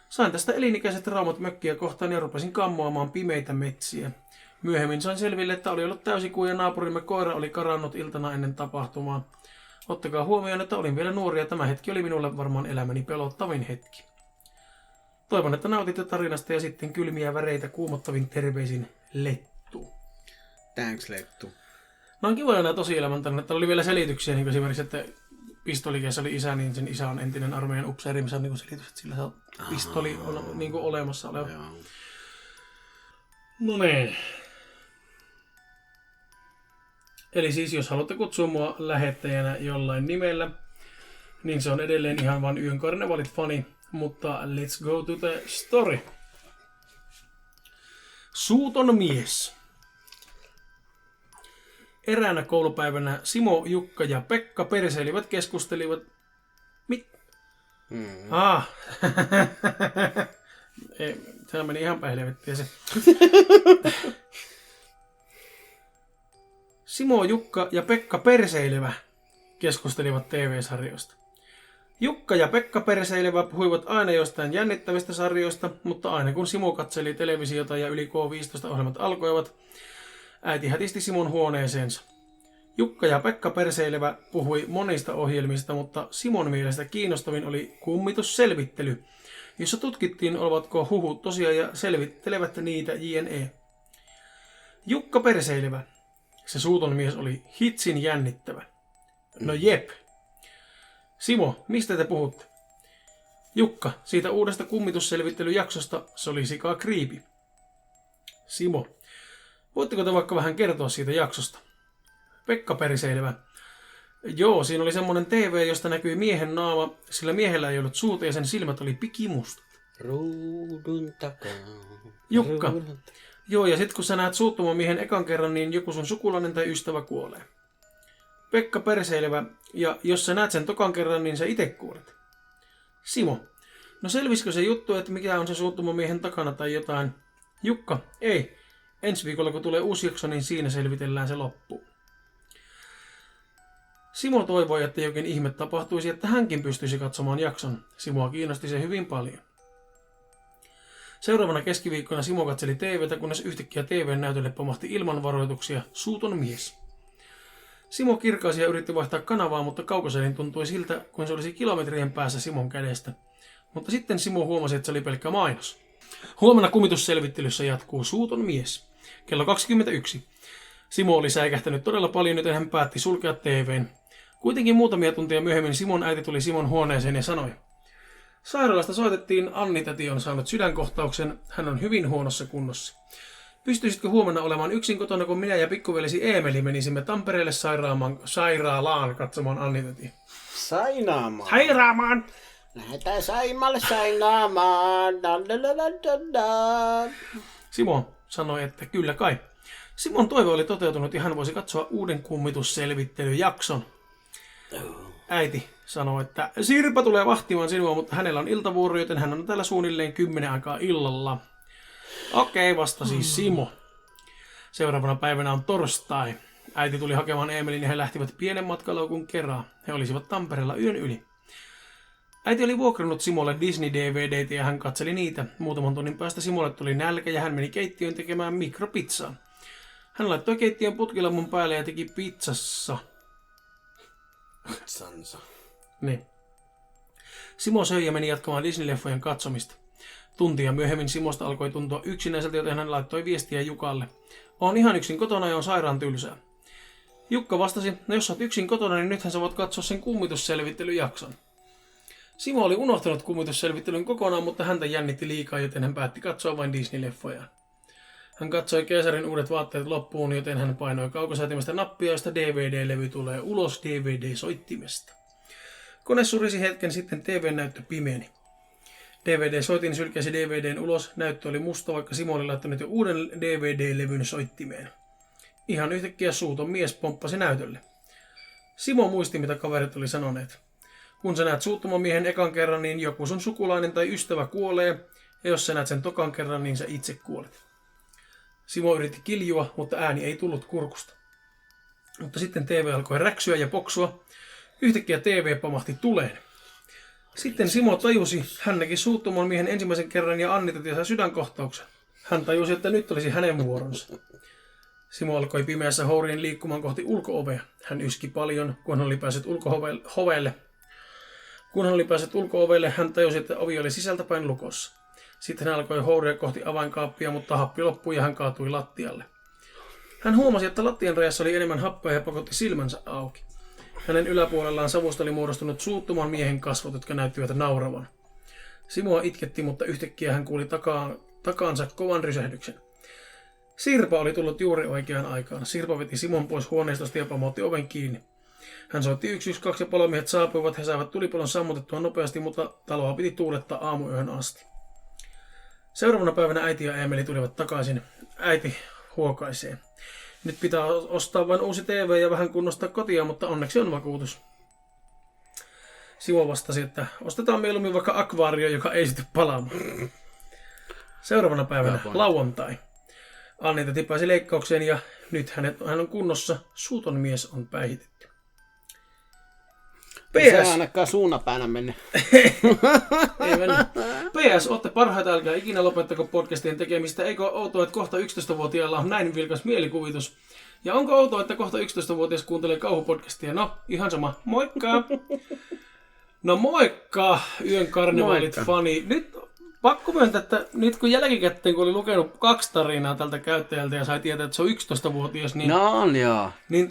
Sain tästä elinikäiset traumat mökkiä kohtaan ja rupesin kammoamaan pimeitä metsiä. Myöhemmin sain selville, että oli ollut täysikuu ja naapurimme koira oli karannut iltana ennen tapahtumaa. Ottakaa huomioon, että olin vielä nuori ja tämä hetki oli minulle varmaan elämäni pelottavin hetki. Toivon, että nautitte tarinasta ja sitten kylmiä väreitä kuumottavin terveisin Lettu. Thanks, Lettu. No on kivoja nämä tosielämän tarinat. Täällä oli vielä selityksiä, niin kuin esimerkiksi, että pistolikeessä oli isä, niin sen isä on entinen armeijan upseeri, missä on niin selitys, että sillä se pistoli on niin olemassa oleva. No niin. Eli siis jos haluatte kutsua mua lähettäjänä jollain nimellä, niin se on edelleen ihan vain Yön karnevaalit fani, mutta let's go to the story. Suuton mies. Eräänä koulupäivänä Simo, Jukka ja Pekka perseilivät keskustelivat... Ei, sehän meni ihan päin helvettiä se. Simo, Jukka ja Pekka Perseilevä keskustelivat TV-sarjoista. Jukka ja Pekka Perseilevä puhuivat aina jostain jännittävistä sarjoista, mutta aina kun Simo katseli televisiota ja yli K15-ohjelmat alkoivat, äiti hätisti Simon huoneeseensa. Jukka ja Pekka Perseilevä puhui monista ohjelmista, mutta Simon mielestä kiinnostavin oli kummitusselvittely, jossa tutkittiin, ovatko huhut tosiaan ja selvittelevät niitä jne. Jukka Perseilevä. Se suuton mies oli hitsin jännittävä. No jep. Simo, mistä te puhutte? Jukka, siitä uudesta kummitusselvittelyjaksosta, se oli sikaa kriipi. Simo, voitteko te vaikka vähän kertoa siitä jaksosta? Pekka Perseilevä. Joo, siinä oli semmonen TV, josta näkyi miehen naama, sillä miehellä ei ollut suuta ja sen silmät oli pikimustat. Ruudun takaa. Jukka. Joo, ja sit kun sä näet suuttuman miehen ekan kerran, niin joku sun sukulainen tai ystävä kuolee. Pekka Perseilevä. Ja jos sä näet sen tokan kerran, niin sä ite kuolet. Simo. No selvisikö se juttu, että mikä on se suuttuman miehen takana tai jotain? Jukka. Ei. Ensi viikolla kun tulee uusi jakso, niin siinä selvitellään se loppuun. Simo toivoi, että jokin ihme tapahtuisi, että hänkin pystyisi katsomaan jakson. Simoa kiinnosti se hyvin paljon. Seuraavana keskiviikkona Simo katseli TVtä, kunnes yhtäkkiä TVn näytölle pamahti ilman varoituksia suuton mies. Simo kirkaisi ja yritti vaihtaa kanavaa, mutta kaukoselin tuntui siltä, kuin se olisi kilometrien päässä Simon kädestä. Mutta sitten Simo huomasi, että se oli pelkkä mainos. Huomenna kummitusselvittelyssä jatkuu suuton mies. Kello 21. Simo oli säikähtänyt todella paljon, joten hän päätti sulkea TVn. Kuitenkin muutamia tuntia myöhemmin Simon äiti tuli Simon huoneeseen ja sanoi: Sairaalasta soitettiin, Anni-täti on saanut sydänkohtauksen, hän on hyvin huonossa kunnossa. Pystyisitkö huomenna olemaan yksin kotona, kun minä ja pikkuvelisi Eemeli menisimme Tampereelle sairaalaan katsomaan Anni-tätiä? Sairaamaan! Lähetään Saimalle sainaamaan. Simo sanoi, että kyllä kai. Simon toive oli toteutunut ja hän voisi katsoa uuden kummitusselvittelyjakson. Äiti sanoi, että Sirpa tulee vahtimaan sinua, mutta hänellä on iltavuoro, joten hän on täällä suunnilleen 10 aikaa illalla. Okei, vastasi Simo. Seuraavana päivänä on torstai. Äiti tuli hakemaan Eemelin ja he lähtivät pienen matkalaukun kerran. He olisivat Tampereella yön yli. Äiti oli vuokrannut Simolle Disney-DVDtä ja hän katseli niitä. Muutaman tunnin päästä Simolle tuli nälkä ja hän meni keittiöön tekemään mikropizzaa. Hän laittoi keittiön putkilampun päälle ja teki pizzassa. Sansa. Niin. Simo söi ja meni jatkamaan Disney-leffojen katsomista. Tuntia myöhemmin Simosta alkoi tuntua yksinäiseltä, joten hän laittoi viestiä Jukalle. On ihan yksin kotona ja on sairaan tylsää. Jukka vastasi, no jos olet yksin kotona, niin nythän sä voit katsoa sen kummitusselvittelyjakson. Simo oli unohtanut kummitusselvittelyn kokonaan, mutta häntä jännitti liikaa, joten hän päätti katsoa vain Disney-leffoja. Hän katsoi Keisarin uudet vaatteet loppuun, joten hän painoi kaukosäätimestä nappia, josta DVD-levy tulee ulos DVD-soittimesta. Kone surisi hetken, sitten TV-näyttö pimeeni. DVD-soitin sylkäsi DVDn ulos, näyttö oli musta, vaikka Simo oli laittanut jo uuden DVD-levyn soittimeen. Ihan yhtäkkiä suuton mies pomppasi näytölle. Simo muisti, mitä kaverit oli sanoneet. Kun sä näet suuttoman miehen ekan kerran, niin joku sun sukulainen tai ystävä kuolee, ja jos sä näet sen tokan kerran, niin sä itse kuolet. Simo yritti kiljua, mutta ääni ei tullut kurkusta. Mutta sitten TV alkoi räksyä ja poksua. Yhtäkkiä TV pamahti tuleen. Sitten Simo tajusi, hän näki suuttoman miehen ensimmäisen kerran ja Annita sai sydänkohtauksen. Hän tajusi, että nyt olisi hänen vuoronsa. Simo alkoi pimeässä hourien liikkumaan kohti ulko-ovea. Hän yski paljon, kun hän oli päässyt ulko-ovelle. Kun hän oli päässyt ulko-ovelle, hän tajusi, että ovi oli sisältäpäin lukossa. Sitten hän alkoi houria kohti avainkaappia, mutta happi loppui ja hän kaatui lattialle. Hän huomasi, että lattian rajassa oli enemmän happea ja pakotti silmänsä auki. Hänen yläpuolellaan savusta oli muodostunut suuttuman miehen kasvot, jotka näyttivät nauravan. Simoa itketti, mutta yhtäkkiä hän kuuli takaansa kovan rysähdyksen. Sirpa oli tullut juuri oikeaan aikaan. Sirpa veti Simon pois huoneistosta ja pamautti oven kiinni. Hän soitti 112 ja palomiehet saapuivat. He saivat tulipalon sammutettua nopeasti, mutta taloa piti tuulettaa aamuyöhön asti. Seuraavana päivänä äiti ja Eemeli tulivat takaisin. Äiti huokaisee. Nyt pitää ostaa vain uusi TV ja vähän kunnostaa kotia, mutta onneksi on vakuutus. Simo vastasi, että ostetaan mieluummin vaikka akvaario, joka ei syty palaamaan. Seuraavana päivänä lauantai. Annita tipaisi leikkaukseen ja nyt hän on kunnossa. Suuton mies on päihitetty. Se ei ainakaan suunapäänä mennä. Ei mennyt. PS, ootte parhaita, älkää ikinä lopettako podcastien tekemistä. Eikö ole outoa, että kohta 11-vuotiailla on näin vilkas mielikuvitus? Ja onko outoa, että kohta 11-vuotias kuuntelee kauhupodcastia? No, ihan sama. Moikka! No moikka, Yön karnevaalit fani. Nyt pakko myöntää, että nyt kun jälkikäteen, kun oli lukenut 2 tarinaa tältä käyttäjältä ja sai tietää, että se on 11-vuotias, niin... No on joo. Niin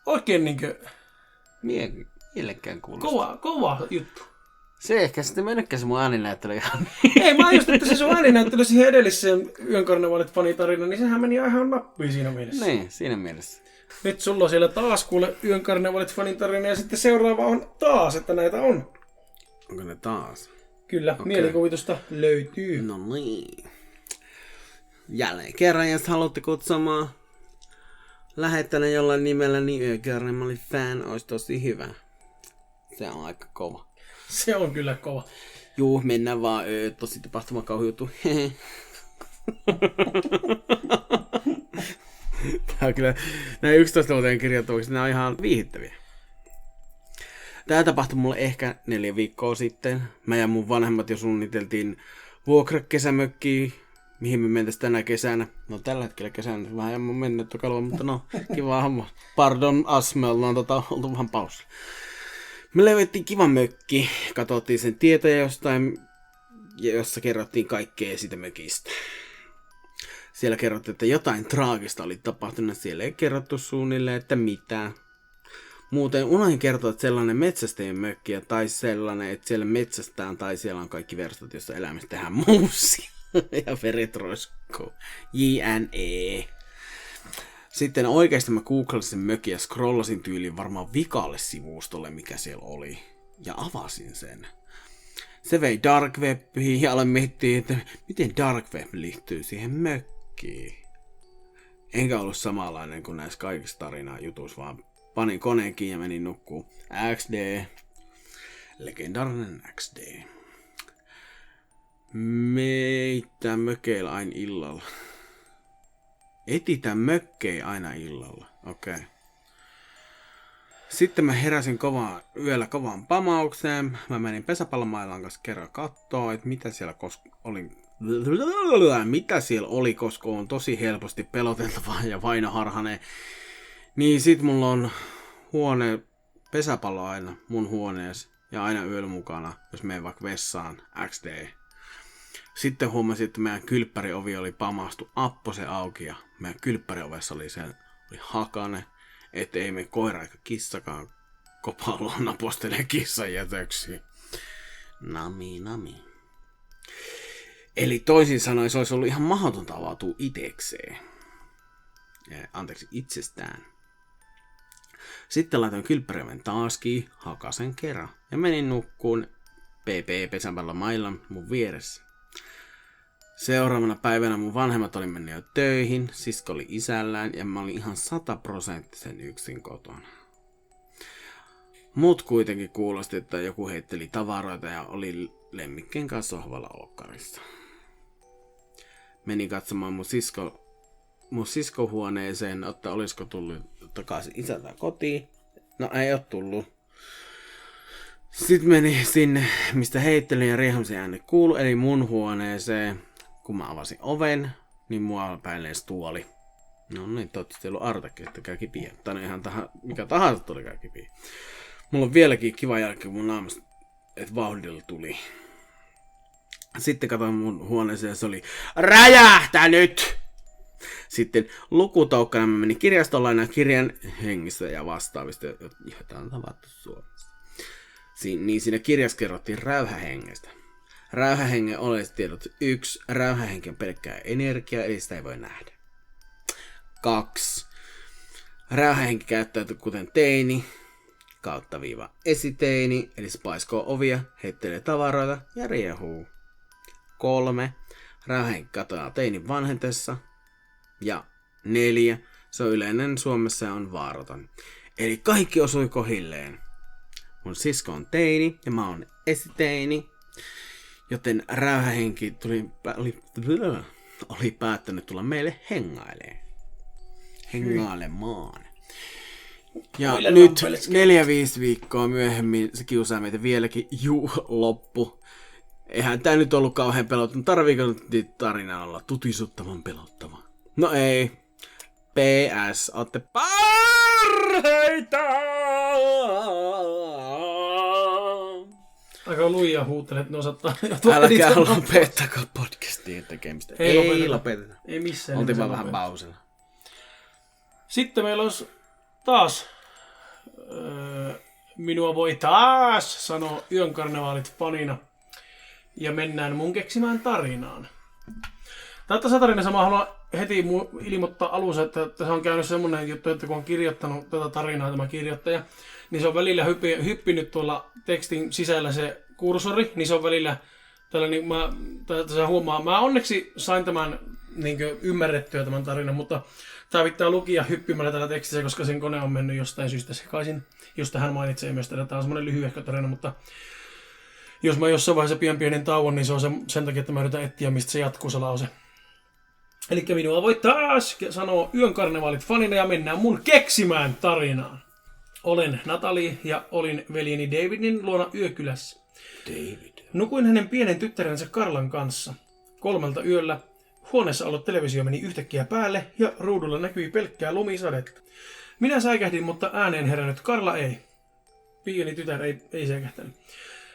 oikein niinkö... Mielekkään kuulostaa. Kova juttu. Se ehkä sitten mennytkään se mun ääninäyttely ihan. Ei, mä just, että se sun ääninäyttely siihen edelliseen Yön karnevaalit fanitarina, niin sehän meni ihan nappiin siinä mielessä. Niin, siinä mielessä. Nyt sulla on siellä taas kuule Yön karnevaalit fanitarina ja sitten seuraava on taas, että näitä on. Onko ne taas? Kyllä, okay. Mielikuvitusta löytyy. No niin. Jälleen kerran, jos haluatte kutsumaan lähettänä jollain nimellä, niin Yön karnevaalit fan olisi tosi hyvä. Se on aika kova. Se on kyllä kova. Juu, mennään vaan tosi tapahtumakauhujuttu. Tää on kyllä, näin 11-vuotiaan kirjoittavaksi, nämä on ihan viihdyttäviä. Tää tapahtui mulle ehkä 4 viikkoa sitten. Mä ja mun vanhemmat jo suunniteltiin vuokrakesämökkiä, mihin me mentäis tänä kesänä. No tällä hetkellä kesänä vähän mun mennyt kalua, mutta no kiva homma. Pardon us, me ollaan oltu vähän pausilla. Me löydettiin kiva mökki, katsottiin sen tietoja jostain, jossa kerrottiin kaikkea siitä mökistä. Siellä kerrottiin, että jotain traagista oli tapahtunut, siellä ei kerrottu suunnilleen, että mitä. Muuten unohdin kertoa, että sellainen metsästäjien mökki tai sellainen, että siellä metsästään tai siellä on kaikki verstot, joissa eläimistä tehdään muusia ja veret roiskuu. JNE. Sitten oikeasti mä googlasin sen mökin ja scrollasin tyyliin varmaan vikalle sivustolle, mikä siellä oli. Ja avasin sen. Se vei Dark Webiin ja aloin miettiä, että miten Dark Web liittyy siihen mökkiin. Enkä ollut samanlainen kuin näissä kaikissa tarinaa jutuissa, vaan panin koneen kiinni ja menin nukkuun. XD. Legendaarinen XD. Meitä mökeillä aina illalla. Etitään mökkejä aina illalla. Okei. Okay. Sitten mä heräsin yöllä kovaan pamaukseen. Mä menin pesäpallomailan kanssa kerran kattoo, että mitä siellä oli, koska on tosi helposti peloteltavaa ja vainoharhainen. Niin sit mulla on pesäpallo aina mun huoneessa ja aina yöllä mukana, jos menen vaikka vessaan XD. Sitten huomasin, että meidän kylppäriovi oli pamastu apposen auki ja meidän kylppäriovessa oli hakane, että ei me koira eikä kissakaan kopaloon napostelee kissan jätöksiä. Nami. Eli toisin sanoen se olisi ollut ihan mahdotonta avautua itekseen. Itsestään. Sitten laitoin kylppärioven taaskiin, hakasen kerran ja menin nukkuun PP-pesäpallomailla mun vieressä. Seuraavana päivänä mun vanhemmat oli mennyt jo töihin, sisko oli isällään ja mä olin ihan 100% yksin kotona. Mut kuitenkin kuulosti, että joku heitteli tavaroita ja oli lemmikkien kanssa sohvalla olkkarissa. Menin katsomaan mun siskohuoneeseen, että olisiko tullut takaisin isältä kotiin. No ei oo tullut. Sitten meni sinne, mistä heittelin ja riehumisen ääni kuului, eli mun huoneeseen. Kun mä avasin oven, niin mua päälleen tuoli. No niin, toivottavasti ei ollut Artakin, että käy kipiä. Tai ihan mikä tahansa tuli käy kipiä. Mulla on vieläkin kiva jälkeen mun naamasta, että vauhdilla tuli. Sitten katsoin mun huoneeseen ja se oli räjähtänyt! Sitten lukutoukkana mä menin kirjastoon lainaan kirjan hengistä ja vastaavista, joita on tavattu Suomessa. Niin siinä kirjassa kerrottiin räyhähengestä. Räyhähengen oletustiedot 1. Räyhähenki on pelkkää energiaa, eli sitä ei voi nähdä. 2. Räyhähenki käyttäytyy kuten teini, /esiteini, eli se paiskoo ovia, heittelee tavaroita ja riehuu. 3. Räyhähenki katoaa teinin vanhentessa. Ja 4. Se on yleinen Suomessa ja on vaaraton. Eli kaikki osui kohilleen. Mun sisko on teini ja mä oon esiteini. Joten räyhähenki oli päättänyt tulla meille hengailemaan. Ja nyt 4-5 viikkoa myöhemmin se kiusaa meitä vieläkin. Loppu. Eihän tää nyt ollut kauhean pelottava. Tarviiko nyt tarina olla tutisuttavan pelottava? No ei. PS, ootte parhaita! Aika lujia huutelet, ne osattaa. Älkää lopettakaa podcastien tekemistä. Ei lopeteta. Ei missään. Oltiin vaan vähän pausilla. Sitten meillä olisi taas, minua voi taas sanoa Yön karnevaalit fanina. Ja mennään mun keksimään tarinaan. Tässä tarinassa mä haluan heti ilmoittaa alussa, että tässä on käynyt semmoinen juttu, että kun on kirjoittanut tätä tarinaa tämä kirjoittaja, niin se on välillä hyppinyt tuolla tekstin sisällä se kursori, niin se on välillä tällainen, tässä huomaa, mä onneksi sain tämän niin ymmärrettyä tämän tarinan, mutta tämä pitää lukia hyppimällä tällä tekstissä, koska sen kone on mennyt jostain syystä sekaisin, josta hän mainitsee myös, että tämä on semmoinen lyhyehkö tarina, mutta jos mä jossain vaiheessa pienen tauon, niin se on sen takia, että mä yritän etsiä, mistä se jatkuu se lause. Eli minua voi taas sanoa Yön karnevaalit fanina ja mennään mun keksimään tarinaan. Olen Natalie ja olin veljeni Davidin luona yökylässä. David. Nukuin hänen pienen tyttärensä Karlan kanssa. 3 yöllä huoneessa ollut televisio meni yhtäkkiä päälle ja ruudulla näkyi pelkkää lumisadetta. Minä säikähdin, mutta ääneen herännyt Karla ei. Pieni tytär ei säikähtänyt.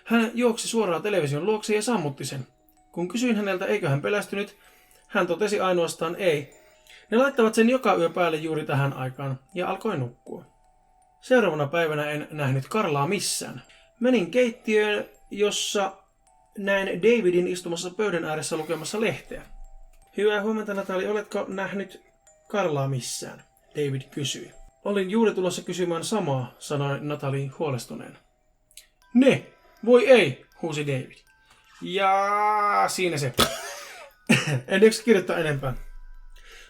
Hän juoksi suoraan television luokse ja sammutti sen. Kun kysyin häneltä, eikö hän pelästynyt, hän totesi ainoastaan ei. Ne laittavat sen joka yö päälle juuri tähän aikaan ja alkoi nukkua. Seuraavana päivänä en nähnyt Karlaa missään. Menin keittiöön, jossa näin Davidin istumassa pöydän ääressä lukemassa lehteä. Hyvää huomenta, Natalie, oletko nähnyt Karlaa missään? David kysyi. Olin juuri tulossa kysymään samaa, sanoi Natalie huolestuneena. Ne, voi ei, huusi David. Ja siinä se. En eikö kirjoittaa enempää.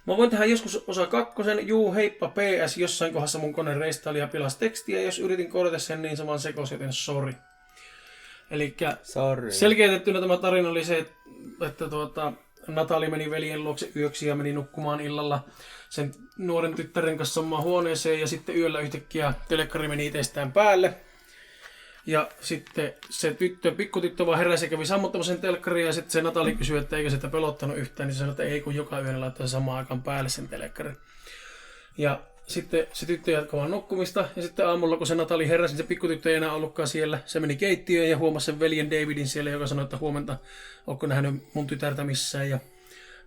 Mä voin tehdä joskus osa 2. Juu, heippa PS. Jossain kohdassa mun kone reistaili ja pilasi tekstiä. Jos yritin korjata sen, niin se vaan sekosi, joten sori. Elikkä Sorry. selkeytettynä tämä tarina oli se, että Natali meni veljen luokse yöksi ja meni nukkumaan illalla sen nuoren tyttären kanssa omaan huoneeseen ja sitten yöllä yhtäkkiä telekkari meni itsestään päälle. Ja sitten se pikkutyttö vaan heräsi ja kävi sammuttamassa sen telkkarin ja sitten se Natali kysyi, että eikö sitä pelottanut yhtään, niin se sanoi, että ei kun joka yönä laittaa samaan aikaan päälle sen telekkarin. Ja sitten se tyttö jatkoi vaan nukkumista ja sitten aamulla kun se Natali heräsi, niin se pikkutyttö ei enää ollutkaan siellä. Se meni keittiöön ja huomasi sen veljen Davidin siellä, joka sanoi, että huomenta, ootko nähnyt mun tytärtä missään. Ja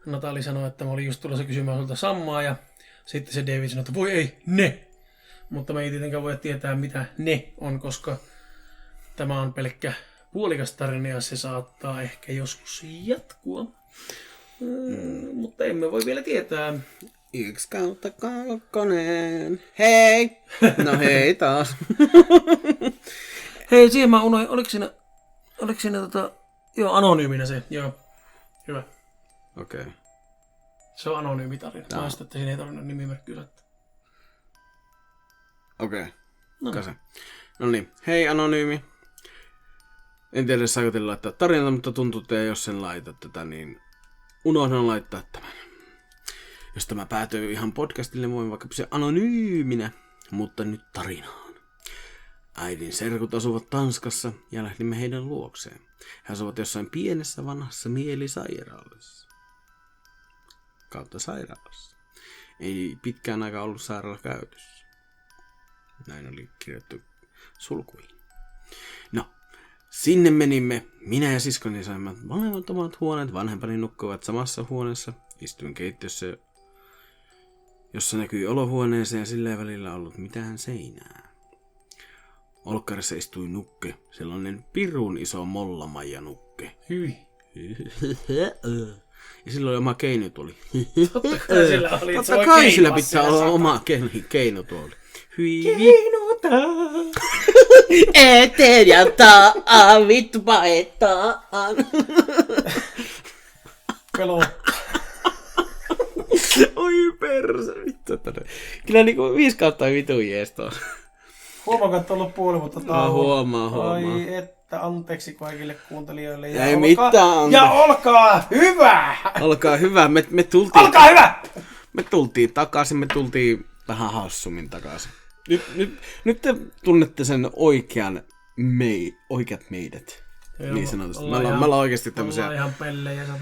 Natali sanoi, että mä olin just tulossa kysymään sulta sammaa ja sitten se David sanoi, että voi ei, ne! Mutta me ei tietenkään voi tietää mitä ne on, koska tämä on pelkkä puolikas tarina ja se saattaa ehkä joskus jatkua. Mutta emme voi vielä tietää. 1/2. Hei! No hei taas. Hei, siihen mä unoin, oliko siinä joo, anonyyminä se, joo. Hyvä. Okei. Se on anonyymi tarina. Mä ajattelin, että siinä ei tarvinnut nimimerkkiä laittaa. Okei. No. Kase. No niin. Hei anonyymi. En tiedä saako teille laittaa tarinaa, mutta tuntuu, että jos sen laitat tätä, niin unohdan laittaa tämän. Jos tämä päätyy ihan podcastille, niin voin vaikka pysyä anonyyminä. Mutta nyt tarinaan. Äidin serkut asuvat Tanskassa ja lähdimme heidän luokseen. He asuvat jossain pienessä vanhassa mielisairaalassa. Kautta sairaalassa. Ei pitkään aikaa ollut sairaala käytössä. Näin oli kirjoittu sulkuihin. No, sinne menimme. Minä ja siskoni saimme molemmat omat huoneet. Vanhempani nukkuivat samassa huoneessa. Istuin keittiössä, jossa näkyi olohuoneeseen ja sillä ei välillä ollut mitään seinää. Olkkarissa istui nukke, sellainen pirun iso mollamaija nukke. Hyi. Ja sillä oli oma keinutuoli. Totta kai sillä oli. Totta kai sillä pitää olla oma keinutuoli. Hyi. Eteen ja taan, vittu paettaan. Pelo. Oi perse, vittu. Kyllä niinku 5/5 jees tuossa. Huomaako, että on ollut puoli vuotta tauolla? Huomaa. Ai että, anteeksi kaikille kuuntelijoille. Ja Ei mitään. Ja olkaa hyvä! Olkaa hyvä, me tultiin. Olkaa hyvä! Me tultiin takaisin, me tultiin vähän hassummin takaisin. Nyt te tunnette sen oikeat meidät. Joo, niin sanotusti. Me ollaan ollaan oikeasti tämmöisiä. Ollaan ihan pellejä. Me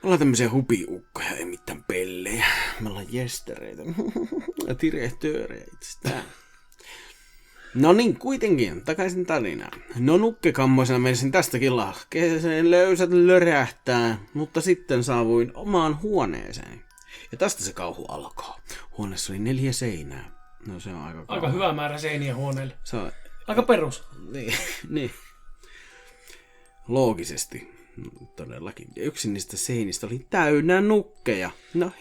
ollaan tämmöisiä hupiukkoja, ei mitään pellejä. Me ollaan jestereitä. Ja direhtöörejä itsestään. No niin, kuitenkin, takaisin tarinaan. No nukkekammoisena menisin tästäkin lahkeeseen, löysät lörähtää, mutta sitten saavuin omaan huoneeseen. Ja tästä se kauhu alkaa. Huoneessa oli 4 seinää. No se on aika hyvä määrä seiniä huoneelle. Se on, Aika perus. niin. Loogisesti. Todellakin. Ja yksi niistä seinistä oli täynnä nukkeja. No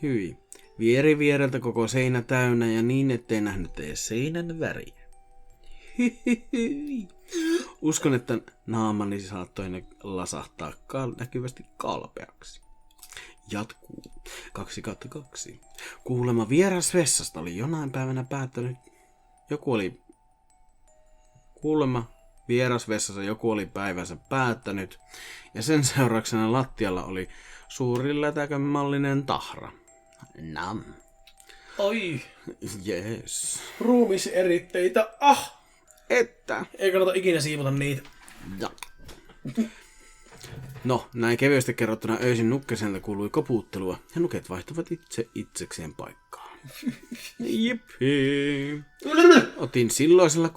hyi. Vieri viereltä koko seinä täynnä ja niin, ettei nähnyt edes seinän väriä. Hyi. Uskon, että naamani saattoi lasahtaa näkyvästi kalpeaksi. Jatkuu. 2/2. Kuulemma vieras vessasta oli jonain päivänä päättänyt. Joku oli päivänsä päättänyt. Ja sen seurauksena lattialla oli suuri lätäkön mallinen tahra. Nam. Oi. Jees. Ruumiseritteitä. Että. Ei kannata ikinä siivota niitä. Ja. No, näin kevyesti kerrottuna öisin nukkeselta kuului koputtelua ja nuket vaihtuvat itsekseen paikkaan. Jippi. Otin silloisella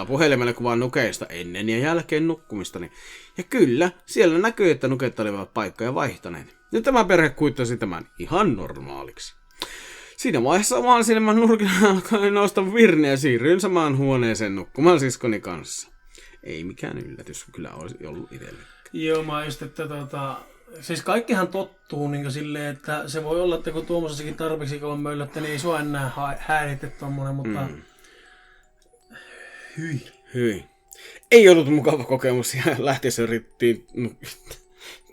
puhelimella kuvan nukeista ennen ja jälkeen nukkumistani. Ja kyllä, siellä näkyy, että nuket olivat paikkoja vaihtaneet. Ja tämä perhe kuittasi tämän ihan normaaliksi. Siinä vaiheessa oman silmän nurkilla alkoi nousta virne ja siirryin samaan huoneeseen nukkumaan siskoni kanssa. Ei mikään yllätys, kyllä olisi ollut itselle. Joo, mä just, että siis kaikkihan tottuu niin silleen, että se voi olla, että kun tuommoisessakin tarpeeksi kauan möllötte, niin ei sua enää häiritä tommonen, mutta hyi. Ei ollut mukava kokemus ja lähtiessä yrittiin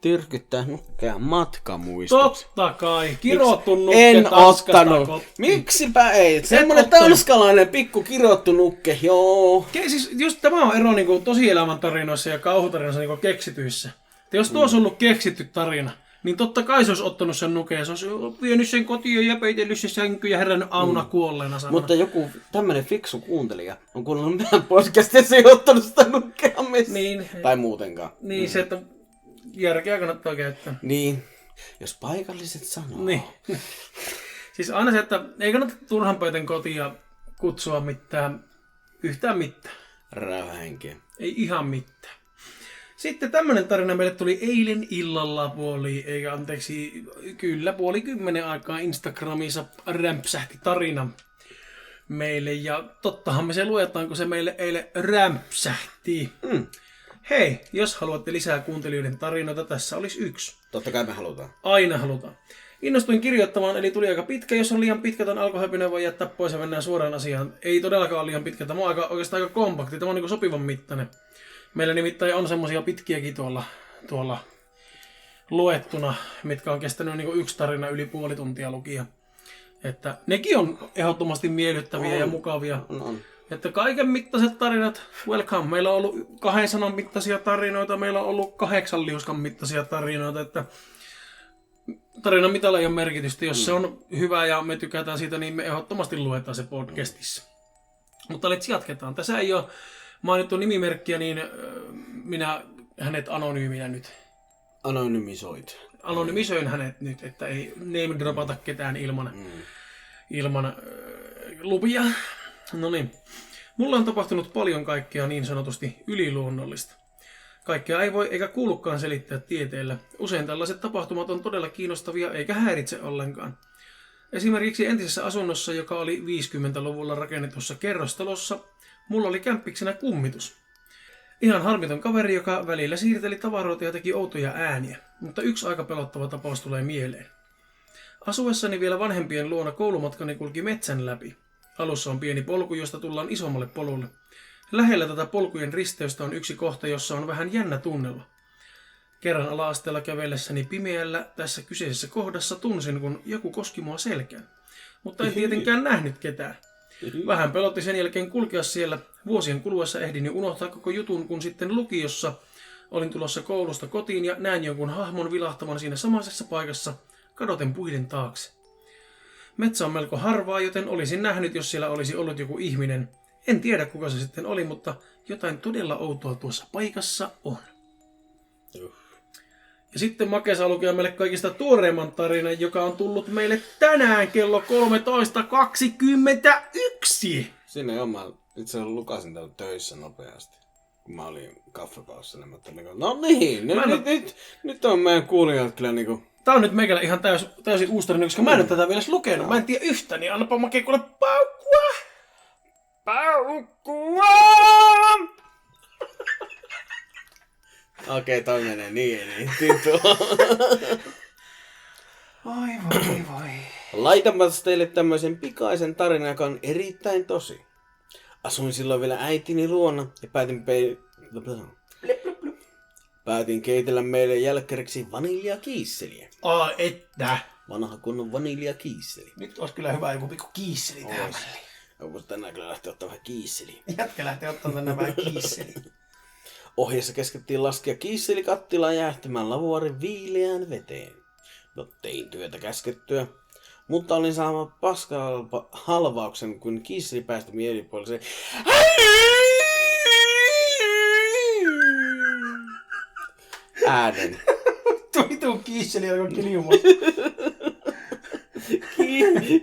tyrkyttää nukkea matkamuistoksi. Totta kai. Kirottu nukke En Tanskasta ottanut. kotiin. Miksipä ei? Semmonen ottanut. tanskalainen pikku kirottu nukke, joo. Siis just tämä on ero niin tosielämän tarinoissa ja kauhutarinoissa niin keksityissä. Ja jos tuo olisi ollut keksitty tarina, niin totta kai se olisi ottanut sen nukeen. Se olisi vienyt sen kotiin ja peitellyt se sänky ja herännyt auna kuolleena sanana. Mutta joku tämmönen fiksu kuuntelija on kuunnellut meidän podcastissa ja ottanut sitä nukkea missä. Niin. Tai muutenkaan. Niin se, että järkeä kannattaa käyttää. Niin. Jos paikalliset sanoo. Niin. Siis aina se, että ei kannata turhan pöiten kotia kutsua yhtään mitään. Rauhahenkeä. Ei ihan mitään. Sitten tämmönen tarina meille tuli eilen illalla puoli 10 aikaa Instagramissa rämpsähti tarina meille. Ja tottahan me se luetaan, kun se meille eilen rämpsähti. Hei, jos haluatte lisää kuuntelijoiden tarinoita, tässä olisi yksi. Totta kai me halutaan. Aina halutaan. Innostuin kirjoittamaan, eli tuli aika pitkä. Jos on liian pitkä, ton alkuhöpinä voi jättää pois ja mennään suoraan asiaan. Ei todellakaan ole liian pitkä. Tämä on oikeastaan aika kompakti. Tämä on niin sopivan mittainen. Meillä nimittäin on semmosia pitkiäkin tuolla luettuna, mitkä on kestänyt niin yksi tarina yli puoli tuntia lukia. Että nekin on ehdottomasti miellyttäviä ja mukavia. On. Että kaiken mittaiset tarinat, welcome. Meillä on ollut 2 sanan mittaisia tarinoita, meillä on ollut 8 liuskan mittaisia tarinoita, että tarinan mitalla ei ole merkitystä. Jos se on hyvä ja me tykätään siitä, niin me ehdottomasti luetaan se podcastissa. Mutta let's jatketaan. Tässä ei ole mainittu nimimerkkiä, niin minä hänet anonyyminä nyt. Anonymisoin hänet nyt, että ei name dropata ketään ilman lupia. No niin. Mulla on tapahtunut paljon kaikkea niin sanotusti yliluonnollista. Kaikkea ei voi eikä kuulukaan selittää tieteellä. Usein tällaiset tapahtumat on todella kiinnostavia eikä häiritse ollenkaan. Esimerkiksi entisessä asunnossa, joka oli 50-luvulla rakennetussa kerrostalossa, mulla oli kämppiksenä kummitus. Ihan harmiton kaveri, joka välillä siirteli tavaroita ja teki outoja ääniä, mutta yksi aika pelottava tapaus tulee mieleen. Asuessani vielä vanhempien luona koulumatkani kulki metsän läpi. Alussa on pieni polku, josta tullaan isommalle polulle. Lähellä tätä polkujen risteystä on yksi kohta, jossa on vähän jännä tunnelma. Kerran ala-asteella kävellessäni pimeällä tässä kyseisessä kohdassa tunsin, kun joku koski mua selkään. Mutta en tietenkään nähnyt ketään. Vähän pelotti sen jälkeen kulkea siellä. Vuosien kuluessa ehdin jo unohtaa koko jutun, kun sitten lukiossa olin tulossa koulusta kotiin ja näin jonkun hahmon vilahtaman siinä samaisessa paikassa kadoten puiden taakse. Metsä on melko harvaa, joten olisin nähnyt, jos siellä olisi ollut joku ihminen. En tiedä, kuka se sitten oli, mutta jotain todella outoa tuossa paikassa on. Ja sitten Makesa lukee meille kaikista tuoreimman tarinan, joka on tullut meille tänään kello 13.21. Siinä jo mä itse asiassa lukasin täällä töissä nopeasti. Kun mä olin kaffepaussilla, mä ajattelin, no niin, nyt on meidän kuulijat kyllä niinku... Tää on nyt meikällä ihan täysin uusi tarina, koska mä en ole tätä vielä edes lukenut. Mä en tiedä yhtään, niin annapa Make kuule paukkua! Paukkua! Okei, toi menee niin. Voi. Laitanpas teille tämmöisen pikaisen tarinan, joka on erittäin tosi. Asuin silloin vielä äitini luona ja päätin keitellä meille jälkkäriksi vaniljakiisseliä. Että. Vanha kunnon vaniljakiisseli. Nyt olisi kyllä hyvä joku pikku kiisseli tähän. Voisi tänään kyllä lähteä ottaa vähän kiisseliä. Jätkä lähtee ottamaan tänne vähän kiisseli. Ohjeessa keskettiin laskea kiisselikattilaan jäähtymään lavuaarin viileään veteen. No tein työtä käskettyä, mutta olin saama halvauksen, kun kiisseli päästi mielipuoliseen äänen. Vittu kiisseli alkoi kiljumaan.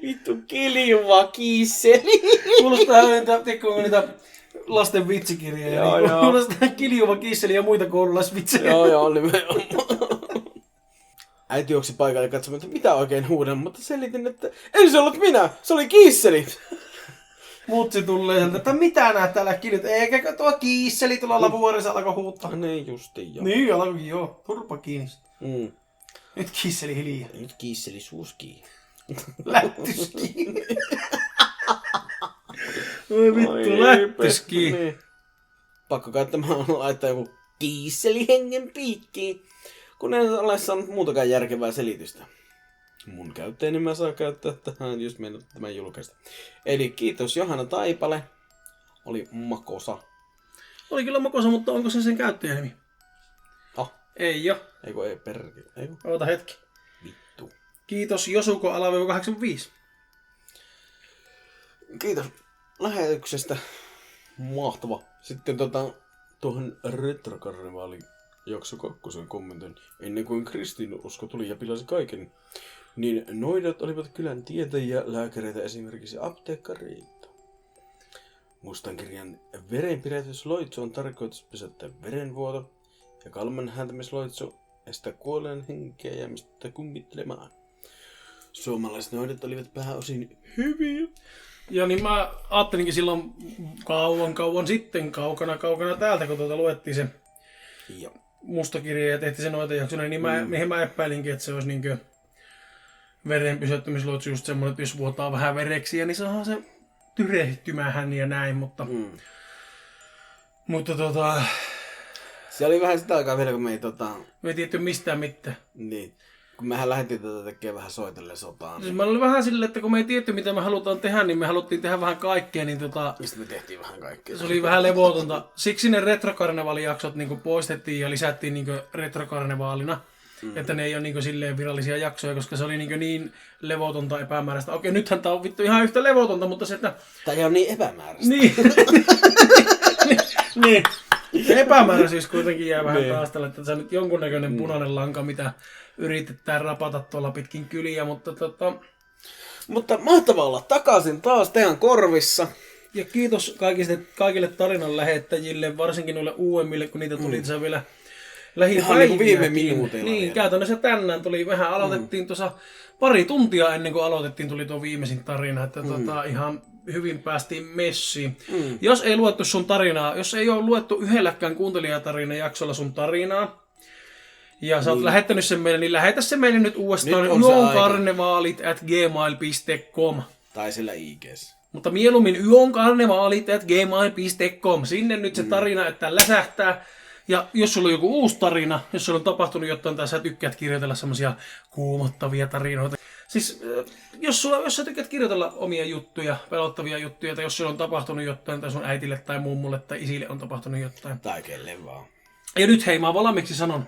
Vittu kiljuva kiisseli. Kuulostaa niitä lasten vitsikirjoja. Joo. Kuulostaa kiljuva kiisseli ja muita koululaisvitsejä. Joo, oli Äiti juoksi paikalle ja katsoi, että mitä oikein huudan, mutta selitin, että ei se ollut minä, se oli kiisseli. Mutsi tulee sieltä, että mitä nää täällä kiljut, eikä tuo kiisseli tuolla lavuorissa alkoi huuttaa. Niin justiin joo. Niin, alkoi joo, turpa kiinni. Nyt kiisseli hiljaa. Nyt kiisseli suuskii. Lättyskii. Oi vittu, lättyskii. Niin. Pakko kai tämä laittaa joku kiisseli hengen piikkiin. kun en ole saanut muutakaan järkevää selitystä. Mun käyttäjäni mä saan käyttää tähän, jos mennä tämän julkaista. Eli kiitos Johanna Taipale. Oli makosa. Oli kyllä makosa, mutta onko se sen käyttäjänimi? Ei oo. Eiku ei perkele. Eiku. Oota hetki. Vittu. Kiitos Josuko Alaviiva 85. Kiitos lähetyksestä. Mahtava. Sitten tuohon retrokarnevaaliin jakso 2 kommentoin. Ennen kuin kristinusko tuli ja pilasi kaiken, niin noidat olivat kylän tietäjiä, lääkäreitä, esimerkiksi apteekkareita. Mustankirjan verenpidätysloitsu on tarkoitus pysäyttää verenvuoto, ja kalman hääntämisloitsu estää kuolleen henkeä jäämistä kummittelemaan. Suomalaiset noidat olivat pääosin hyviä. Ja niin mä ajattelinkin silloin kauan sitten, kaukana täältä, kun luettiin se Ja. mustakirja ja tehtiin se noita jaksoja, niin mihin mä epäilinkin, että se olisi niinkö veren pysäyttämisloitsu just semmoinen, että jos vuotaa vähän vereksiä, niin saadaan se tyrehtymähän ja näin, mutta Se oli vähän sitä aikaa vielä, kun me ei me ei tiedetty mistään mitään. niin. Kun mehän lähdettiin tätä tekemään vähän soitelle sotaan. Siis mä olin vähän silleen, että kun me ei tiedetty mitä me halutaan tehdä, niin me haluttiin tehdä vähän kaikkea, niin Mistä me tehtiin vähän kaikkea. se oli vähän levotonta. Siksi ne retrokarnevaalijaksot niinku poistettiin ja lisättiin niinku retrokarnevaalina. Että ne ei ole niinku silleen virallisia jaksoja, koska se oli niinku niin levotonta epämääräistä. Okei, nythän tää on vittu ihan yhtä levotonta, mutta se, että... Tai on niin epämääräistä. Niin. Niin. Se epämääräisyys kuitenkin jää vähän taastella, että se on nyt jonkunnäköinen punainen lanka, mitä yritetään rapata tuolla pitkin kyliä, mutta Mutta mahtavaa olla takaisin taas teidän korvissa. Ja kiitos kaikille tarinan lähettäjille, varsinkin noille uudemmille, kun niitä tuli tässä vielä lähipäiviä. Ihan viime minuutilla. Niin, vielä. käytännössä tänään tuli vähän, aloitettiin tuossa pari tuntia ennen kuin aloitettiin, tuli tuo viimeisin tarina, että ihan hyvin päästiin messiin. Jos ei luettu sun tarinaa, jos ei ole luettu yhdelläkään kuuntelijatarinan jaksolla sun tarinaa, ja sä oot lähettänyt sen meille, niin lähetä se meille nyt uudestaan yonkarnevaalit@gmail.com. Tai sillä IGs. Mutta mieluummin yonkarnevaalit@gmail.com. Sinne nyt se tarina, että läsähtää. Ja jos sulla on joku uusi tarina, jos sulla on tapahtunut jotain tai sä tykkäät kirjoitella semmosia kuumottavia tarinoita. Siis jos sä tykkäät kirjoitella omia juttuja, pelottavia juttuja, tai jos sulla on tapahtunut jotain, tai sun äitille tai mummulle tai isille on tapahtunut jotain. Tai kelle vaan. Ja nyt hei, mä valmiiksi sanon,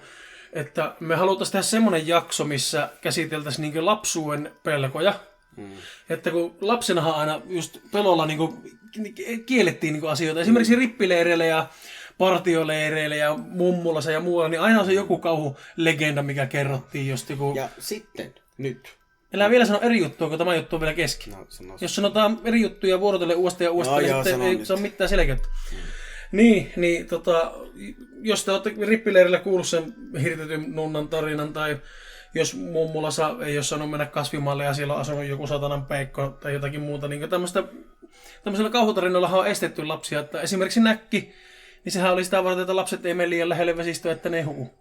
että me halutaan tehdä semmonen jakso, missä käsiteltäisiin niinku lapsuuden pelkoja. Että kun lapsenahan aina just pelolla niinku kiellettiin niinku asioita. Esimerkiksi rippileireillä ja partioleireillä ja mummulassa ja muualla, niin aina on se joku kauhulegenda, mikä kerrottiin just joku... Ja sitten, nyt. Elää vielä sanoa eri juttua, kun tämä juttu on vielä kesken. No, jos sanotaan eri juttuja vuorotellen uudestaan ja uudestaan, niin sitten ei se ole mitään selkeyttä. Niin, jos te olette rippileirillä kuullut sen hirtetyn nunnan tarinan, tai jos mummulassa ei ole saanut mennä kasvimaalle ja siellä on asunut joku satanan peikko tai jotakin muuta, niin tämmöisellä kauhutarinoillahan on estetty lapsia, että esimerkiksi näkki, niin sehän oli sitä varten, että lapset ei mene liian lähelle vesistöä, että ne huu.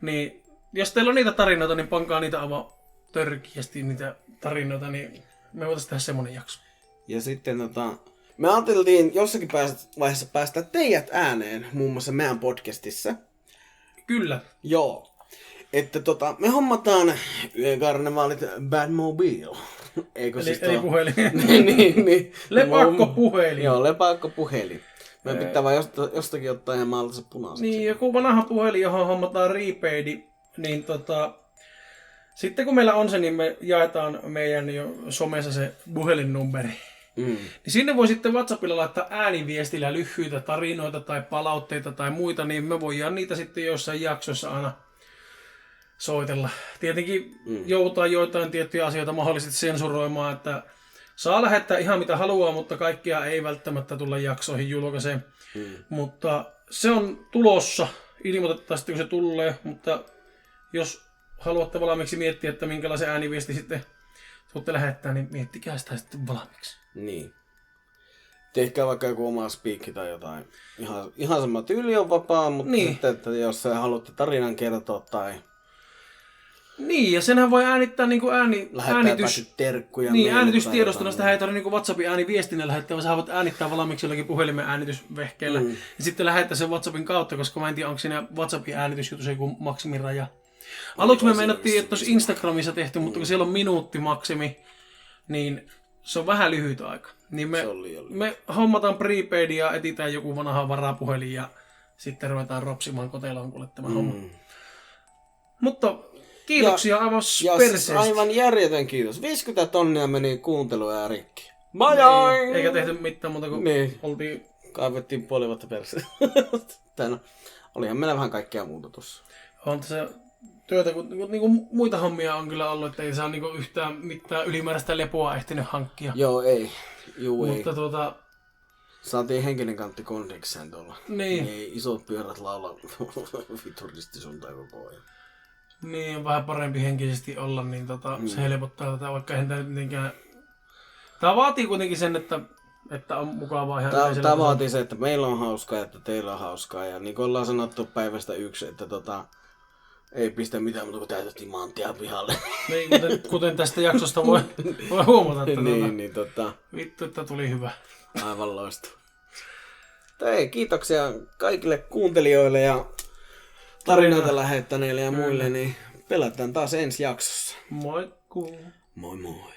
Niin, jos teillä on niitä tarinoita, niin pankaa niitä aivan törkeästi niitä tarinoita, niin me voitaisiin tehdä semmonen jakso. Ja sitten me ajateltiin jossakin vaiheessa päästä teidät ääneen, muun muassa meidän podcastissa. Kyllä. Joo. Että me hommataan Yönkarnevaalit Badmobile. Eikö Eli, siis eli puhelin. niin. Lepakkopuhelin. Joo, lepakkopuhelin. Meidän pitää vaan jostakin ottaa ja maalata se punaiseksi. Niin, joku vanha puhelin, johon hommataan repaidi, niin sitten kun meillä on se, niin me jaetaan meidän jo somessa se puhelinnummeri. Niin sinne voi sitten WhatsAppilla laittaa ääniviestillä lyhyitä tarinoita tai palautteita tai muita, niin me voidaan niitä sitten jossain jaksossa aina soitella. Tietenkin joudutaan joitain tiettyjä asioita mahdollisesti sensuroimaan, että saa lähettää ihan mitä haluaa, mutta kaikkia ei välttämättä tulla jaksoihin julkaiseen. Mutta se on tulossa. Ilmoitetaan sitten, kun se tulee, mutta jos haluatte valmiiksi miettiä, että minkälaisen ääniviesti sitten tuutte lähettää, niin miettikää sitä sitten valmiiksi. Niin. Tehkää vaikka joku oma spiikki tai jotain. Ihan sama tyyli on vapaa, mutta niin. sitten, että jos haluatte tarinan kertoa tai... Niin, ja senhän voi äänittää niin kuin äänitys... terkkuja. Niin, äänitystiedostona. Sitä ei tarvitse niin WhatsAppin ääniviestinnä lähettää, vaan sä voit äänittää valmiiksi jollakin puhelimen äänitysvehkeellä. Ja sitten lähettää sen WhatsAppin kautta, koska mä en tiedä, onko siinä WhatsAppin äänitysjutussa joku maksimiraja. Aluksi me meinattiin, että olisi Instagramissa tehty, mutta kun siellä on minuutti maksimi, niin se on vähän lyhyt aika. Niin me hommataan prepaidia, etitään joku vanha varapuhelin ja sitten ruvetaan ropsimaan koteloon kuule tämä homma. Mutta kiitoksia aivan perseestä. Aivan järjetön kiitos. 50 tonnia meni kuunteluja rikki. Niin, eikä tehty mitään muuta kuin oltiin... Kaivettiin puoli vuotta perseestä. Olihan meillä vähän kaikkea muuta tuossa. On tässä työtä, kun niinku muita hommia on kyllä ollut, että ei saa niinku yhtään mitään ylimääräistä lepoa ehtinyt hankkia. Joo, ei. Mutta saatiin henkinen kantti kondikseen tuolla. Niin. Isot pyörät laulaa vituristi suntai koko ajan. Niin, on vähän parempi henkisesti olla, niin se helpottaa tätä, vaikka eihän tämä nyt mitenkään... Tämä vaatii kuitenkin sen, että on mukavaa ihan yleisellä Tämä vaatii se, että meillä on hauskaa ja että teillä on hauskaa. Ja niin kuin ollaan sanottu päivästä 1, että ei pistä mitään muuta kuin täytä timanttia pihalle. Niin, kuten tästä jaksosta voi huomata, että vittu, että tuli hyvä. Aivan loistava. Ei, kiitoksia kaikille kuuntelijoille ja tarinoita lähettäneille ja muille, niin pelataan taas ensi jaksossa. Moi. Moi moi.